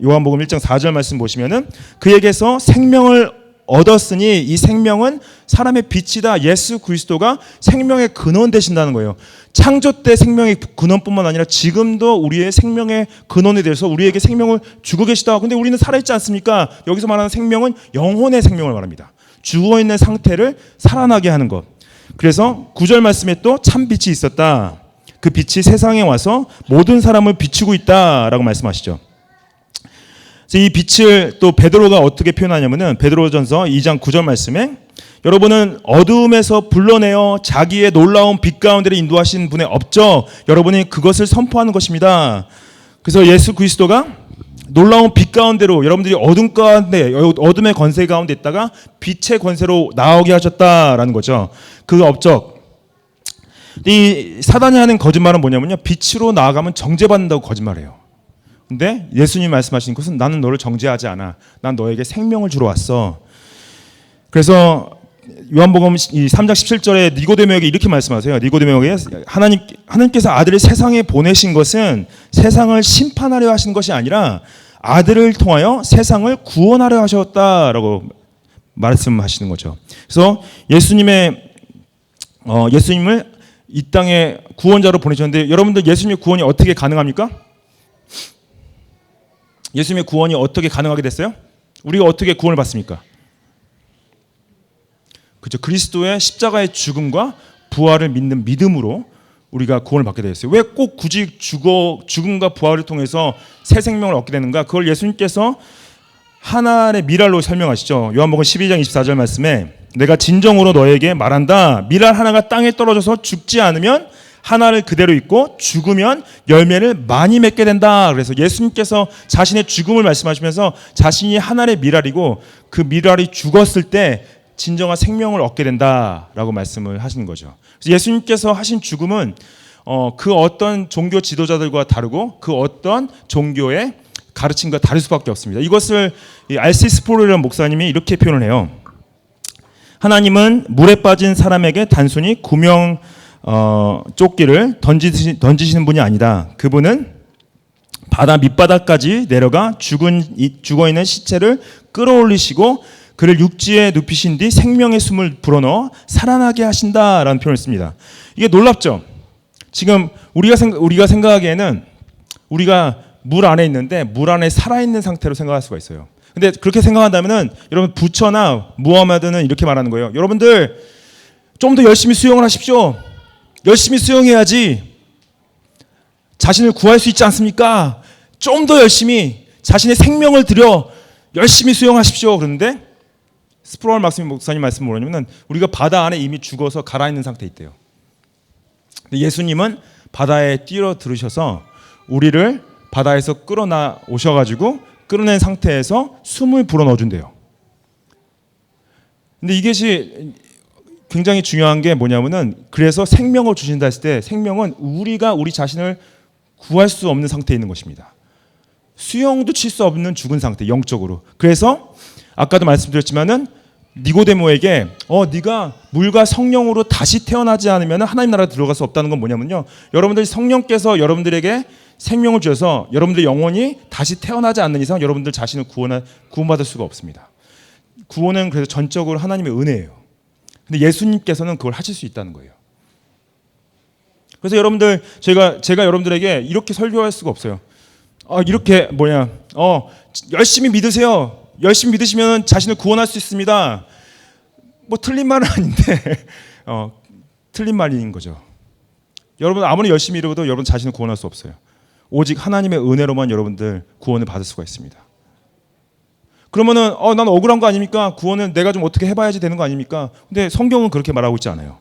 요한복음 1장 4절 말씀 보시면은 그에게서 생명을 얻었으니 이 생명은 사람의 빛이다. 예수 그리스도가 생명의 근원 되신다는 거예요. 창조 때 생명의 근원뿐만 아니라 지금도 우리의 생명의 근원에 대해서 우리에게 생명을 주고 계시다. 근데 우리는 살아있지 않습니까? 여기서 말하는 생명은 영혼의 생명을 말합니다. 죽어있는 상태를 살아나게 하는 것. 그래서 9절 말씀에 또 참 빛이 있었다. 그 빛이 세상에 와서 모든 사람을 비추고 있다라고 말씀하시죠. 이 빛을 또 베드로가 어떻게 표현하냐면은 베드로전서 2장 9절 말씀에 여러분은 어두움에서 불러내어 자기의 놀라운 빛 가운데로 인도하신 분의 업적 여러분이 그것을 선포하는 것입니다. 그래서 예수 그리스도가 놀라운 빛 가운데로 여러분들이 어둠 가운데 어둠의 권세 가운데 있다가 빛의 권세로 나오게 하셨다라는 거죠. 그 업적. 이 사단이 하는 거짓말은 뭐냐면요. 빛으로 나아가면 정죄받는다고 거짓말해요. 근데 예수님 말씀하신 것은 나는 너를 정죄하지 않아. 난 너에게 생명을 주러 왔어. 그래서 요한복음 3장 17절에 니고데모에게 이렇게 말씀하세요. 니고데모에게 하나님께서 아들을 세상에 보내신 것은 세상을 심판하려 하신 것이 아니라 아들을 통하여 세상을 구원하려 하셨다라고 말씀하시는 거죠. 그래서 예수님을 이 땅에 구원자로 보내셨는데 여러분들 예수님의 구원이 어떻게 가능합니까? 예수님의 구원이 어떻게 가능하게 됐어요? 우리가 어떻게 구원을 받습니까? 그렇죠. 그리스도의 십자가의 죽음과 부활을 믿는 믿음으로 우리가 구원을 받게 되었어요. 왜 꼭 굳이 죽음과 부활을 통해서 새 생명을 얻게 되는가? 그걸 예수님께서 하나의 미랄로 설명하시죠. 요한복음 12장 24절 말씀에 내가 진정으로 너에게 말한다. 미랄 하나가 땅에 떨어져서 죽지 않으면 하나를 그대로 있고 죽으면 열매를 많이 맺게 된다. 그래서 예수님께서 자신의 죽음을 말씀하시면서 자신이 하나의 미랄이고 그 미랄이 죽었을 때 진정한 생명을 얻게 된다라고 말씀을 하시는 거죠. 그래서 예수님께서 하신 죽음은 그 어떤 종교 지도자들과 다르고 그 어떤 종교의 가르침과 다를 수밖에 없습니다. 이것을 R.C. 스프롤이라는 목사님이 이렇게 표현을 해요. 하나님은 물에 빠진 사람에게 단순히 구명 조끼를 던지시는 분이 아니다. 그분은 바다 밑바닥까지 내려가 죽어있는 시체를 끌어올리시고 그를 육지에 눕히신 뒤 생명의 숨을 불어넣어 살아나게 하신다라는 표현을 씁니다. 이게 놀랍죠? 지금 우리가 생각하기에는 우리가 물 안에 있는데 물 안에 살아있는 상태로 생각할 수가 있어요. 근데 그렇게 생각한다면은 여러분 부처나 무하마드는 이렇게 말하는 거예요. 여러분들 좀 더 열심히 수영을 하십시오. 열심히 수영해야지 자신을 구할 수 있지 않습니까? 좀 더 열심히 자신의 생명을 들여 열심히 수영하십시오. 그런데 스프롤 목사님 말씀은 뭐냐면 우리가 바다 안에 이미 죽어서 가라앉는 상태에 있대요. 근데 예수님은 바다에 뛰어들으셔서 우리를 바다에서 끌어나 오셔가지고 끌어낸 상태에서 숨을 불어넣어준대요. 근데 이것이 굉장히 중요한 게 뭐냐면은 그래서 생명을 주신다 했을 때 생명은 우리가 우리 자신을 구할 수 없는 상태에 있는 것입니다. 수영도 칠 수 없는 죽은 상태, 영적으로. 그래서 아까도 말씀드렸지만은 니고데모에게 네가 물과 성령으로 다시 태어나지 않으면 하나님 나라에 들어갈 수 없다는 건 뭐냐면요. 여러분들이 성령께서 여러분들에게 생명을 주셔서 여러분들의 영혼이 다시 태어나지 않는 이상 여러분들 자신을 구원받을 수가 없습니다. 구원은 그래서 전적으로 하나님의 은혜예요. 근데 예수님께서는 그걸 하실 수 있다는 거예요. 그래서 여러분들 제가 여러분들에게 이렇게 설교할 수가 없어요. 이렇게 열심히 믿으세요. 열심히 믿으시면 자신을 구원할 수 있습니다. 뭐 틀린 말은 아닌데 틀린 말인 거죠. 여러분 아무리 열심히 이러고도 여러분 자신을 구원할 수 없어요. 오직 하나님의 은혜로만 여러분들 구원을 받을 수가 있습니다. 그러면은 난 억울한 거 아닙니까? 구원은 내가 좀 어떻게 해봐야지 되는 거 아닙니까? 근데 성경은 그렇게 말하고 있지 않아요.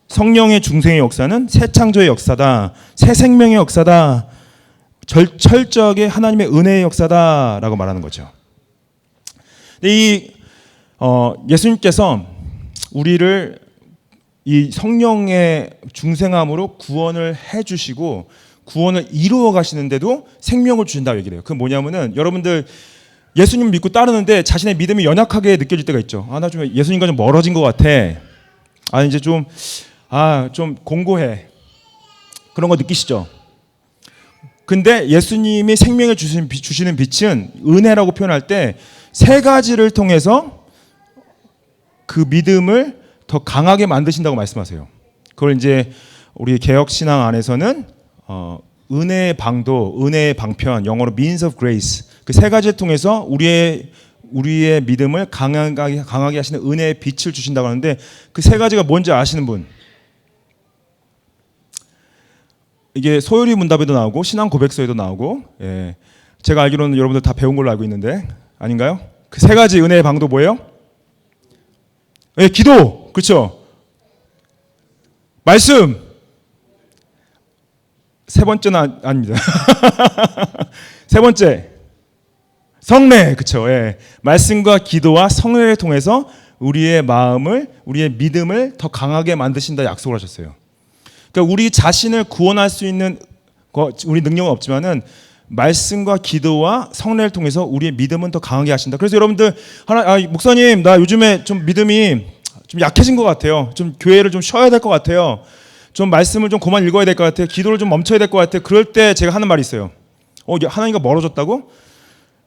성령의 중생의 역사는 새 창조의 역사다, 새 생명의 역사다, 철저하게 하나님의 은혜의 역사다라고 말하는 거죠. 근데 예수님께서 우리를 이 성령의 중생함으로 구원을 해주시고 구원을 이루어 가시는데도 생명을 주신다고 얘기를 해요. 그건 뭐냐면은 여러분들 예수님 믿고 따르는데 자신의 믿음이 연약하게 느껴질 때가 있죠. 나 좀 예수님과 좀 멀어진 것 같아. 이제 좀 공고해. 그런 거 느끼시죠? 근데 예수님이 생명을 주시는 빛은 은혜라고 표현할 때 세 가지를 통해서 그 믿음을 더 강하게 만드신다고 말씀하세요. 그걸 이제 우리 개혁 신앙 안에서는 은혜의 방도, 은혜의 방편, 영어로 means of grace, 그 세 가지를 통해서 우리의 믿음을 강하게 하시는 은혜의 빛을 주신다고 하는데 그 세 가지가 뭔지 아시는 분? 이게 소요리 문답에도 나오고 신앙 고백서에도 나오고, 제가 알기로는 여러분들 다 배운 걸로 알고 있는데 아닌가요? 그 세 가지 은혜의 방도 뭐예요? 기도, 그렇죠? 말씀. 세 번째는 아닙니다. 세 번째 성례, 그렇죠? 말씀과 기도와 성례를 통해서 우리의 마음을, 우리의 믿음을 더 강하게 만드신다 약속을 하셨어요. 그러니까 우리 자신을 구원할 수 있는 우리 능력은 없지만은 말씀과 기도와 성례를 통해서 우리의 믿음은 더 강하게 하신다. 그래서 여러분들 목사님 나 요즘에 좀 믿음이 좀 약해진 것 같아요. 좀 교회를 좀 쉬어야 될 것 같아요. 좀 말씀을 좀 그만 읽어야 될 것 같아요. 기도를 좀 멈춰야 될 것 같아요. 그럴 때 제가 하는 말이 있어요. 하나님과 멀어졌다고?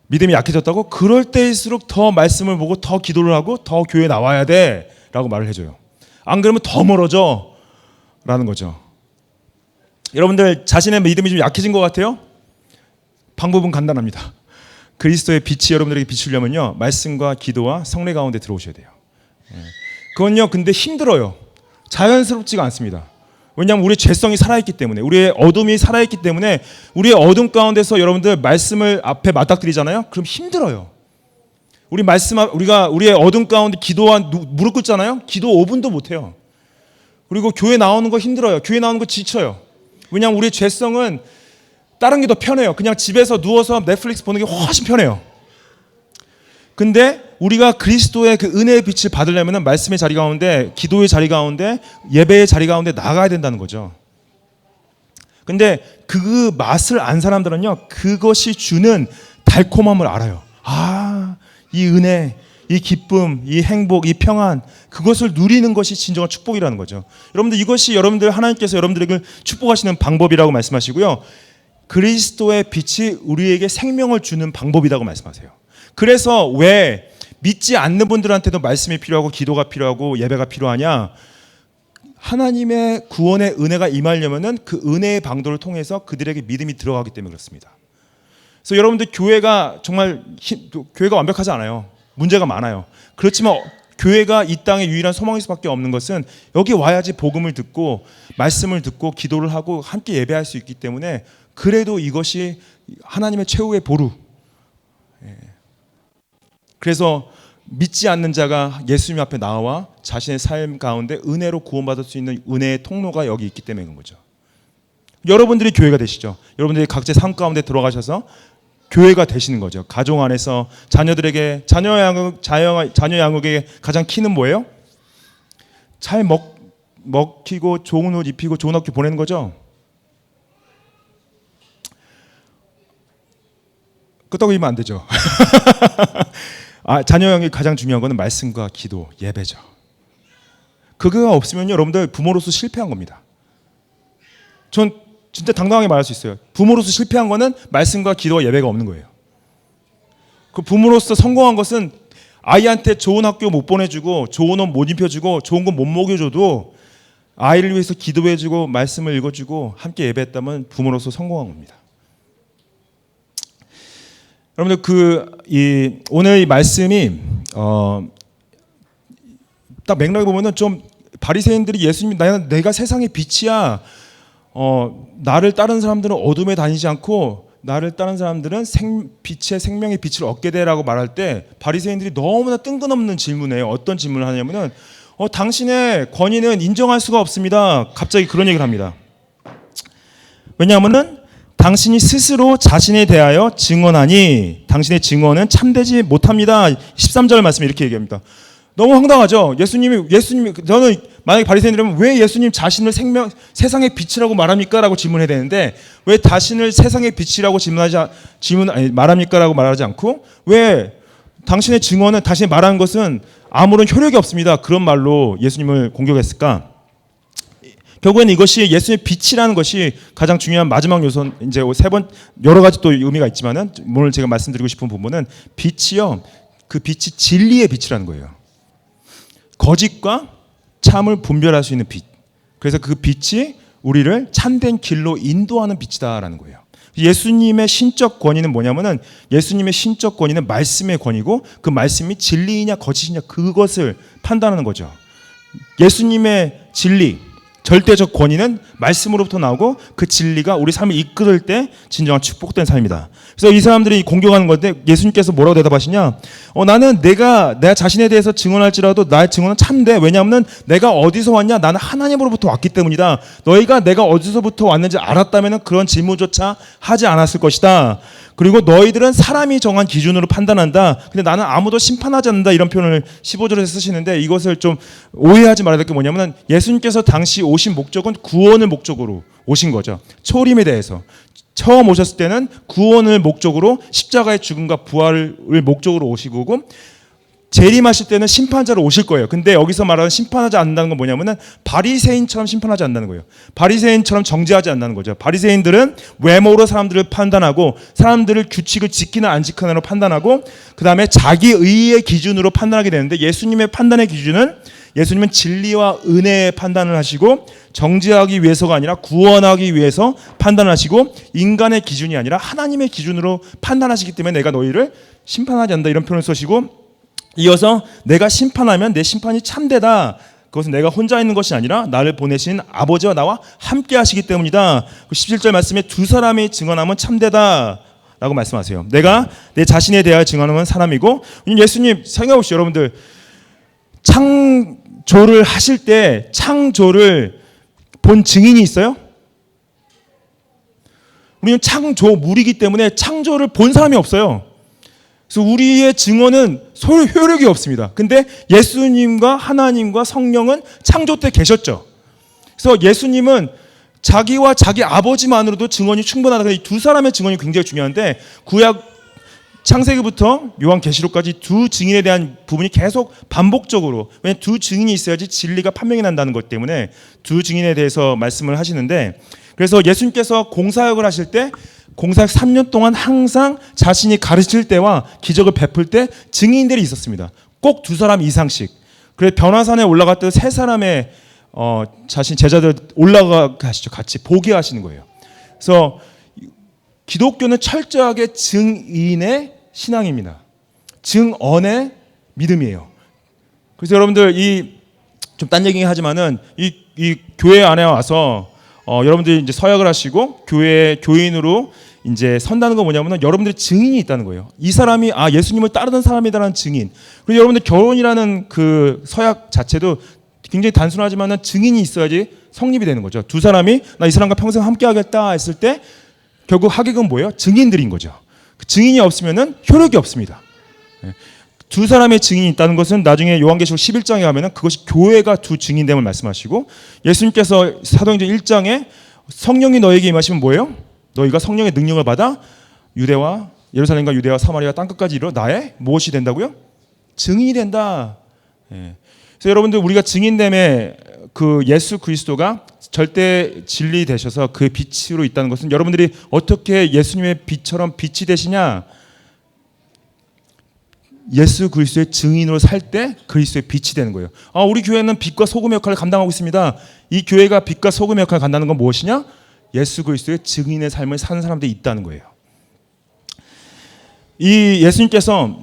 믿음이 약해졌다고? 그럴 때일수록 더 말씀을 보고 더 기도를 하고 더 교회에 나와야 돼 라고 말을 해줘요. 안 그러면 더 멀어져 라는 거죠. 여러분들 자신의 믿음이 좀 약해진 것 같아요? 방법은 간단합니다. 그리스도의 빛이 여러분들에게 비추려면요, 말씀과 기도와 성례 가운데 들어오셔야 돼요. 그건요 근데 힘들어요. 자연스럽지가 않습니다. 왜냐하면 우리의 죄성이 살아있기 때문에, 우리의 어둠이 살아있기 때문에, 우리의 어둠 가운데서 여러분들 말씀을 앞에 맞닥뜨리잖아요. 그럼 힘들어요. 우리가 우리의 어둠 가운데 기도와 무릎 꿇잖아요. 기도 5분도 못해요. 그리고 교회 나오는 거 힘들어요. 교회 나오는 거 지쳐요. 왜냐하면 우리의 죄성은 다른 게 더 편해요. 그냥 집에서 누워서 넷플릭스 보는 게 훨씬 편해요. 근데 우리가 그리스도의 그 은혜의 빛을 받으려면 말씀의 자리 가운데, 기도의 자리 가운데, 예배의 자리 가운데 나가야 된다는 거죠. 근데 그 맛을 안 사람들은요, 그것이 주는 달콤함을 알아요. 아, 이 은혜, 이 기쁨, 이 행복, 이 평안, 그것을 누리는 것이 진정한 축복이라는 거죠. 여러분들, 이것이 여러분들 하나님께서 여러분들에게 축복하시는 방법이라고 말씀하시고요. 그리스도의 빛이 우리에게 생명을 주는 방법이라고 말씀하세요. 그래서 왜 믿지 않는 분들한테도 말씀이 필요하고 기도가 필요하고 예배가 필요하냐? 하나님의 구원의 은혜가 임하려면은 그 은혜의 방도를 통해서 그들에게 믿음이 들어가기 때문에 그렇습니다. 그래서 여러분들 교회가 정말 교회가 완벽하지 않아요. 문제가 많아요. 그렇지만 교회가 이 땅의 유일한 소망일 수밖에 없는 것은 여기 와야지 복음을 듣고 말씀을 듣고 기도를 하고 함께 예배할 수 있기 때문에 그래도 이것이 하나님의 최후의 보루. 그래서 믿지 않는 자가 예수님 앞에 나와 자신의 삶 가운데 은혜로 구원받을 수 있는 은혜의 통로가 여기 있기 때문에 그런 거죠. 여러분들이 교회가 되시죠. 여러분들이 각자 삶 가운데 들어가셔서 교회가 되시는 거죠. 가정 안에서 자녀들에게 자녀 양육에 가장 키는 뭐예요? 잘 먹히고 좋은 옷 입히고 좋은 학교 보내는 거죠. 끄떡이면 안 되죠. 자녀 양육이 가장 중요한 것은 말씀과 기도, 예배죠. 그거가 없으면 여러분들 부모로서 실패한 겁니다. 전 진짜 당당하게 말할 수 있어요. 부모로서 실패한 거는 말씀과 기도와 예배가 없는 거예요. 그 부모로서 성공한 것은 아이한테 좋은 학교 못 보내주고 좋은 옷 못 입혀주고 좋은 거 못 먹여줘도 아이를 위해서 기도해주고 말씀을 읽어주고 함께 예배했다면 부모로서 성공한 겁니다. 여러분들 오늘 이 말씀이 딱 맥락을 보면은 좀 바리새인들이 예수님 내가 세상의 빛이야. 나를 따른 사람들은 어둠에 다니지 않고 나를 따른 사람들은 빛의 생명의 빛을 얻게 되라고 말할 때 바리새인들이 너무나 뜬금없는 질문이에요. 어떤 질문을 하냐면은 당신의 권위는 인정할 수가 없습니다. 갑자기 그런 얘기를 합니다. 왜냐하면은 당신이 스스로 자신에 대하여 증언하니 당신의 증언은 참되지 못합니다. 13절 말씀에 이렇게 얘기합니다. 너무 황당하죠. 예수님이 저는 만약에 바리새인이라면 왜 예수님 자신을 세상의 빛이라고 말합니까? 라고 질문해야 되는데 왜 자신을 세상의 빛이라고 말합니까? 라고 말하지 않고 왜 당신의 증언은 당신이 말하는 것은 아무런 효력이 없습니다. 그런 말로 예수님을 공격했을까? 결국에는 이것이 예수님의 빛이라는 것이 가장 중요한 마지막 요소. 이제 여러 가지 또 의미가 있지만은 오늘 제가 말씀드리고 싶은 부분은 빛이요. 그 빛이 진리의 빛이라는 거예요. 거짓과 참을 분별할 수 있는 빛. 그래서 그 빛이 우리를 참된 길로 인도하는 빛이다라는 거예요. 예수님의 신적 권위는 뭐냐면은 예수님의 신적 권위는 말씀의 권위고 그 말씀이 진리이냐 거짓이냐 그것을 판단하는 거죠. 예수님의 진리, 절대적 권위는 말씀으로부터 나오고 그 진리가 우리 삶을 이끌을 때 진정한 축복된 삶이다. 그래서 이 사람들이 공격하는 건데 예수님께서 뭐라고 대답하시냐? 나는 내가 내 자신에 대해서 증언할지라도 나의 증언은 참돼. 왜냐하면 내가 어디서 왔냐? 나는 하나님으로부터 왔기 때문이다. 너희가 내가 어디서부터 왔는지 알았다면 그런 질문조차 하지 않았을 것이다. 그리고 너희들은 사람이 정한 기준으로 판단한다. 근데 나는 아무도 심판하지 않는다. 이런 표현을 15절에 쓰시는데 이것을 좀 오해하지 말아야 될 게 뭐냐면 예수님께서 당시 오신 목적은 구원을 목적으로 오신 거죠. 초림에 대해서. 처음 오셨을 때는 구원을 목적으로 십자가의 죽음과 부활을 목적으로 오시고 재림하실 때는 심판자로 오실 거예요. 근데 여기서 말하는 심판하지 않는다는 건 뭐냐면은 바리새인처럼 심판하지 않는다는 거예요. 바리새인처럼 정죄하지 않는다는 거죠. 바리새인들은 외모로 사람들을 판단하고 사람들을 규칙을 지키나 안 지키나로 판단하고 그 다음에 자기 의의 기준으로 판단하게 되는데 예수님의 판단의 기준은 예수님은 진리와 은혜의 판단을 하시고 정죄하기 위해서가 아니라 구원하기 위해서 판단하시고 인간의 기준이 아니라 하나님의 기준으로 판단하시기 때문에 내가 너희를 심판하지 않는다 이런 표현을 쓰시고 이어서 내가 심판하면 내 심판이 참되다. 그것은 내가 혼자 있는 것이 아니라 나를 보내신 아버지와 나와 함께 하시기 때문이다. 17절 말씀에 두 사람이 증언하면 참되다 라고 말씀하세요. 내가 내 자신에 대하여 증언하면 사람이고 예수님 생각해보시죠. 여러분들 창조를 하실 때 창조를 본 증인이 있어요? 우리는 창조물이기 때문에 창조를 본 사람이 없어요. 그래서 우리의 증언은 서로 효력이 없습니다. 근데 예수님과 하나님과 성령은 창조 때 계셨죠. 그래서 예수님은 자기와 자기 아버지만으로도 증언이 충분하다. 이 두 사람의 증언이 굉장히 중요한데 구약 창세기부터 요한계시록까지 두 증인에 대한 부분이 계속 반복적으로, 왜냐하면 두 증인이 있어야지 진리가 판명이 난다는 것 때문에 두 증인에 대해서 말씀을 하시는데, 그래서 예수님께서 공사역을 하실 때 공사역 3년 동안 항상 자신이 가르칠 때와 기적을 베풀 때 증인들이 있었습니다. 꼭 두 사람 이상씩. 그래서 변화산에 올라갈 때 세 사람의 자신 제자들 올라가시죠. 같이 보게 하시는 거예요. 그래서 기독교는 철저하게 증인의 신앙입니다. 증언의 믿음이에요. 그래서 여러분들 좀 딴 얘기 하지만은 이 교회 안에 와서 여러분들이 이제 서약을 하시고 교인으로 이제 선다는 건 뭐냐면은 여러분들의 증인이 있다는 거예요. 이 사람이 예수님을 따르는 사람이다라는 증인. 그리고 여러분들 결혼이라는 그 서약 자체도 굉장히 단순하지만은 증인이 있어야지 성립이 되는 거죠. 두 사람이 나 이 사람과 평생 함께하겠다 했을 때 결국 하객은 뭐예요? 증인들인 거죠. 그 증인이 없으면은 효력이 없습니다. 두 사람의 증인이 있다는 것은 나중에 요한계시록 11장에 가면은 그것이 교회가 두 증인됨을 말씀하시고, 예수님께서 사도행전 1장에 성령이 너에게 임하시면 뭐예요? 너희가 성령의 능력을 받아 유대와 예루살렘과 유대와 사마리아 땅끝까지 이르러 나의 무엇이 된다고요? 증인이 된다. 그래서 여러분들 우리가 증인됨에 그 예수 그리스도가 절대 진리 되셔서 그 빛으로 있다는 것은 여러분들이 어떻게 예수님의 빛처럼 빛이 되시냐? 예수 그리스도의 증인으로 살 때 그리스도의 빛이 되는 거예요. 우리 교회는 빛과 소금의 역할을 감당하고 있습니다. 이 교회가 빛과 소금의 역할을 감당하는 건 무엇이냐? 예수 그리스도의 증인의 삶을 사는 사람들이 있다는 거예요. 이 예수님께서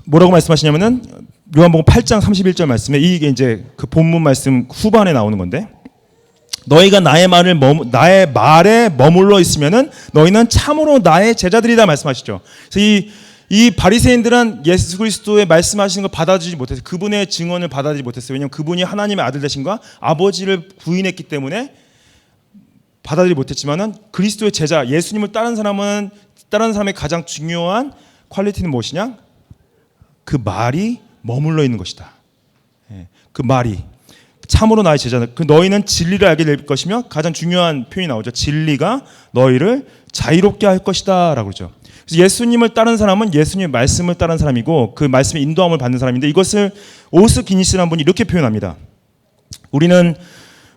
뭐라고 말씀하시냐면은 요한복음 8장 31절 말씀에, 이게 이제 그 본문 말씀 후반에 나오는 건데, 너희가 나의 말에 머물러 있으면은 너희는 참으로 나의 제자들이다 말씀하시죠. 그래서 이 바리새인들은 예수 그리스도의 말씀하시는 걸 받아들이지 못했어요. 그분의 증언을 받아들이지 못했어요. 왜냐하면 그분이 하나님의 아들 되신과 아버지를 부인했기 때문에 받아들이지 못했지만은 그리스도의 제자, 예수님을 따르는 사람의 가장 중요한 퀄리티는 무엇이냐? 그 말이 머물러 있는 것이다. 그 말이 참으로 나의 제자들, 그 너희는 진리를 알게 될 것이며, 가장 중요한 표현이 나오죠. 진리가 너희를 자유롭게 할 것이다 라고 그러죠. 그래서 예수님을 따르는 사람은 예수님의 말씀을 따르는 사람이고 그 말씀의 인도함을 받는 사람인데, 이것을 오스 기니스라는 분이 이렇게 표현합니다. 우리는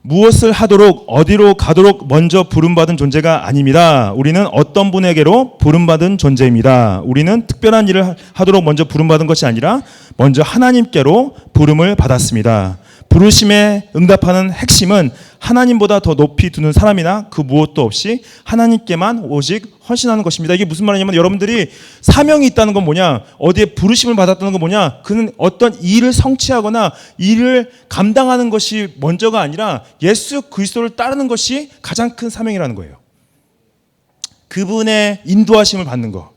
무엇을 하도록 어디로 가도록 먼저 부름받은 존재가 아닙니다. 우리는 어떤 분에게로 부름받은 존재입니다. 우리는 특별한 일을 하도록 먼저 부름받은 것이 아니라 먼저 하나님께로 부름을 받았습니다. 부르심에 응답하는 핵심은 하나님보다 더 높이 두는 사람이나 그 무엇도 없이 하나님께만 오직 헌신하는 것입니다. 이게 무슨 말이냐면, 여러분들이 사명이 있다는 건 뭐냐, 어디에 부르심을 받았다는 건 뭐냐, 그는 어떤 일을 성취하거나 일을 감당하는 것이 먼저가 아니라 예수 그리스도를 따르는 것이 가장 큰 사명이라는 거예요. 그분의 인도하심을 받는 거.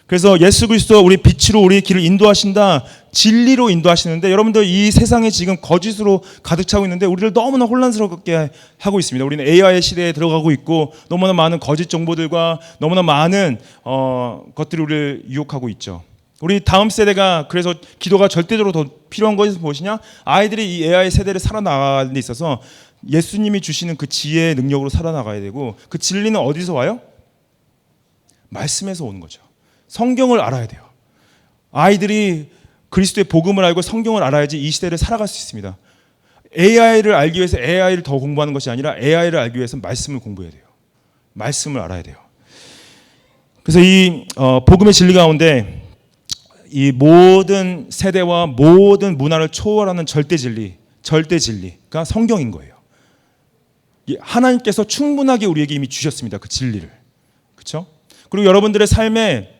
그래서 예수 그리스도 우리 빛으로 우리 길을 인도하신다, 진리로 인도하시는데, 여러분들 이 세상에 지금 거짓으로 가득 차고 있는데 우리를 너무나 혼란스럽게 하고 있습니다. 우리는 AI 시대에 들어가고 있고 너무나 많은 거짓 정보들과 너무나 많은 것들이 우리를 유혹하고 있죠. 우리 다음 세대가 그래서 기도가 절대적으로 더 필요한 것이 무엇이냐? 아이들이 이 AI 세대를 살아나가는 데 있어서 예수님이 주시는 그 지혜의 능력으로 살아나가야 되고, 그 진리는 어디서 와요? 말씀에서 오는 거죠. 성경을 알아야 돼요. 아이들이 그리스도의 복음을 알고 성경을 알아야지 이 시대를 살아갈 수 있습니다. AI를 알기 위해서 AI를 더 공부하는 것이 아니라 AI를 알기 위해서 말씀을 공부해야 돼요. 말씀을 알아야 돼요. 그래서 이 복음의 진리 가운데 이 모든 세대와 모든 문화를 초월하는 절대 진리가 성경인 거예요. 하나님께서 충분하게 우리에게 이미 주셨습니다. 그 진리를. 그렇죠? 그리고 여러분들의 삶에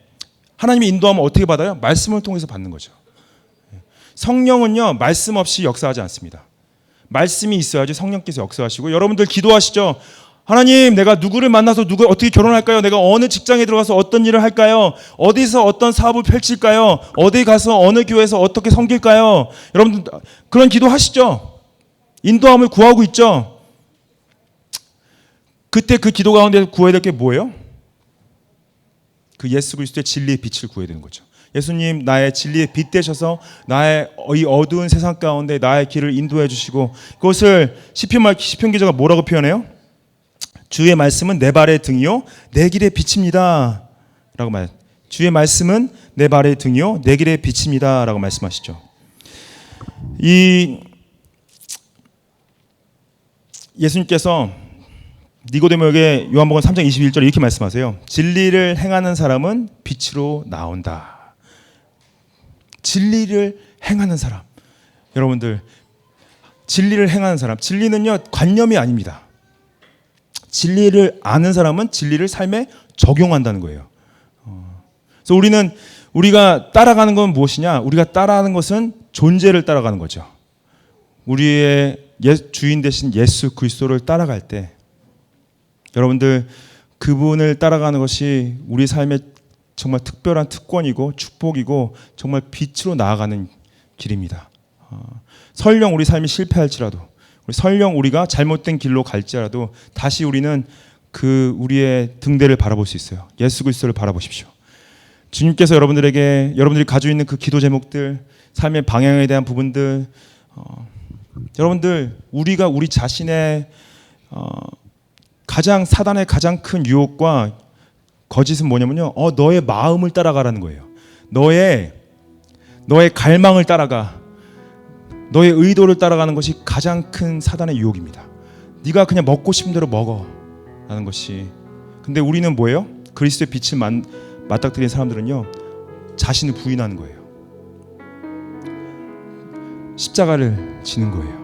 하나님의 인도함을 어떻게 받아요? 말씀을 통해서 받는 거죠. 성령은요, 말씀 없이 역사하지 않습니다. 말씀이 있어야지 성령께서 역사하시고, 여러분들 기도하시죠. 하나님, 내가 누구를 만나서 어떻게 결혼할까요? 내가 어느 직장에 들어가서 어떤 일을 할까요? 어디서 어떤 사업을 펼칠까요? 어디 가서 어느 교회에서 어떻게 섬길까요? 여러분들 그런 기도하시죠. 인도함을 구하고 있죠. 그때 그 기도 가운데 구해야 될 게 뭐예요? 그 예수 그리스도의 진리의 빛을 구해야 되는 거죠. 예수님 나의 진리의 빛 되셔서 나의 이 어두운 세상 가운데 나의 길을 인도해 주시고, 그것을 시편 기자가 뭐라고 표현해요? 주의 말씀은 내 발의 등이요 내 길의 빛입니다 라고 말. 주의 말씀은 내 발의 등이요 내 길의 빛입니다 라고 말씀하시죠. 이 예수님께서 니고데모에게 요한복음 3장 21절에 이렇게 말씀하세요. 진리를 행하는 사람은 빛으로 나온다. 진리를 행하는 사람. 여러분들, 진리를 행하는 사람. 진리는요, 관념이 아닙니다. 진리를 아는 사람은 진리를 삶에 적용한다는 거예요. 그래서 우리가 따라가는 건 무엇이냐? 우리가 따라가는 것은 존재를 따라가는 거죠. 우리의 주인 되신 예수 그리스도를 따라갈 때, 여러분들, 그분을 따라가는 것이 우리 삶의 정말 특별한 특권이고 축복이고 정말 빛으로 나아가는 길입니다. 설령 우리 삶이 실패할지라도, 설령 우리가 잘못된 길로 갈지라도 다시 우리는 우리의 등대를 바라볼 수 있어요. 예수 그리스도를 바라보십시오. 주님께서 여러분들이 가지고 있는 그 기도 제목들, 삶의 방향에 대한 부분들, 여러분들, 우리가 우리 자신의 사단의 가장 큰 유혹과 거짓은 뭐냐면요, 너의 마음을 따라가라는 거예요. 너의 갈망을 따라가, 너의 의도를 따라가는 것이 가장 큰 사단의 유혹입니다. 네가 그냥 먹고 싶은 대로 먹어라는 것이. 근데 우리는 뭐예요? 그리스도의 빛을 맞닥뜨린 사람들은요, 자신을 부인하는 거예요. 십자가를 지는 거예요.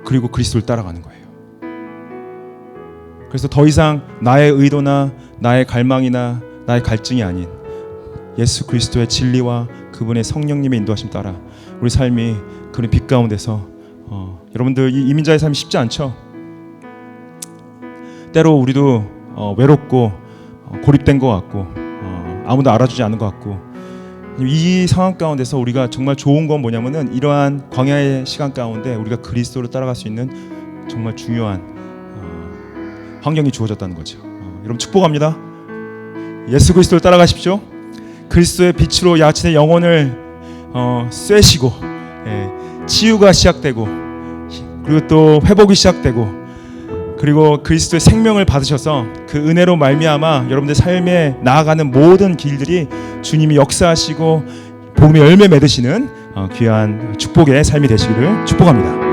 그리고 그리스도를 따라가는 거예요. 그래서 더 이상 나의 의도나 나의 갈망이나 나의 갈증이 아닌 예수 그리스도의 진리와 그분의 성령님의 인도하심 따라 우리 삶이 그런 빛 가운데서, 여러분들, 이 이민자의 삶이 쉽지 않죠. 때로 우리도 외롭고 고립된 것 같고 아무도 알아주지 않는 것 같고, 이 상황 가운데서 우리가 정말 좋은 건 뭐냐면은 이러한 광야의 시간 가운데 우리가 그리스도를 따라갈 수 있는 정말 중요한 환경이 주어졌다는 거죠. 여러분, 축복합니다. 예수 그리스도를 따라가십시오. 그리스도의 빛으로 야친의 영혼을 쐬시고, 치유가 시작되고, 그리고 또 회복이 시작되고, 그리고 그리스도의 생명을 받으셔서 그 은혜로 말미암아 여러분들 삶에 나아가는 모든 길들이 주님이 역사하시고 복음의 열매 맺으시는 귀한 축복의 삶이 되시기를 축복합니다.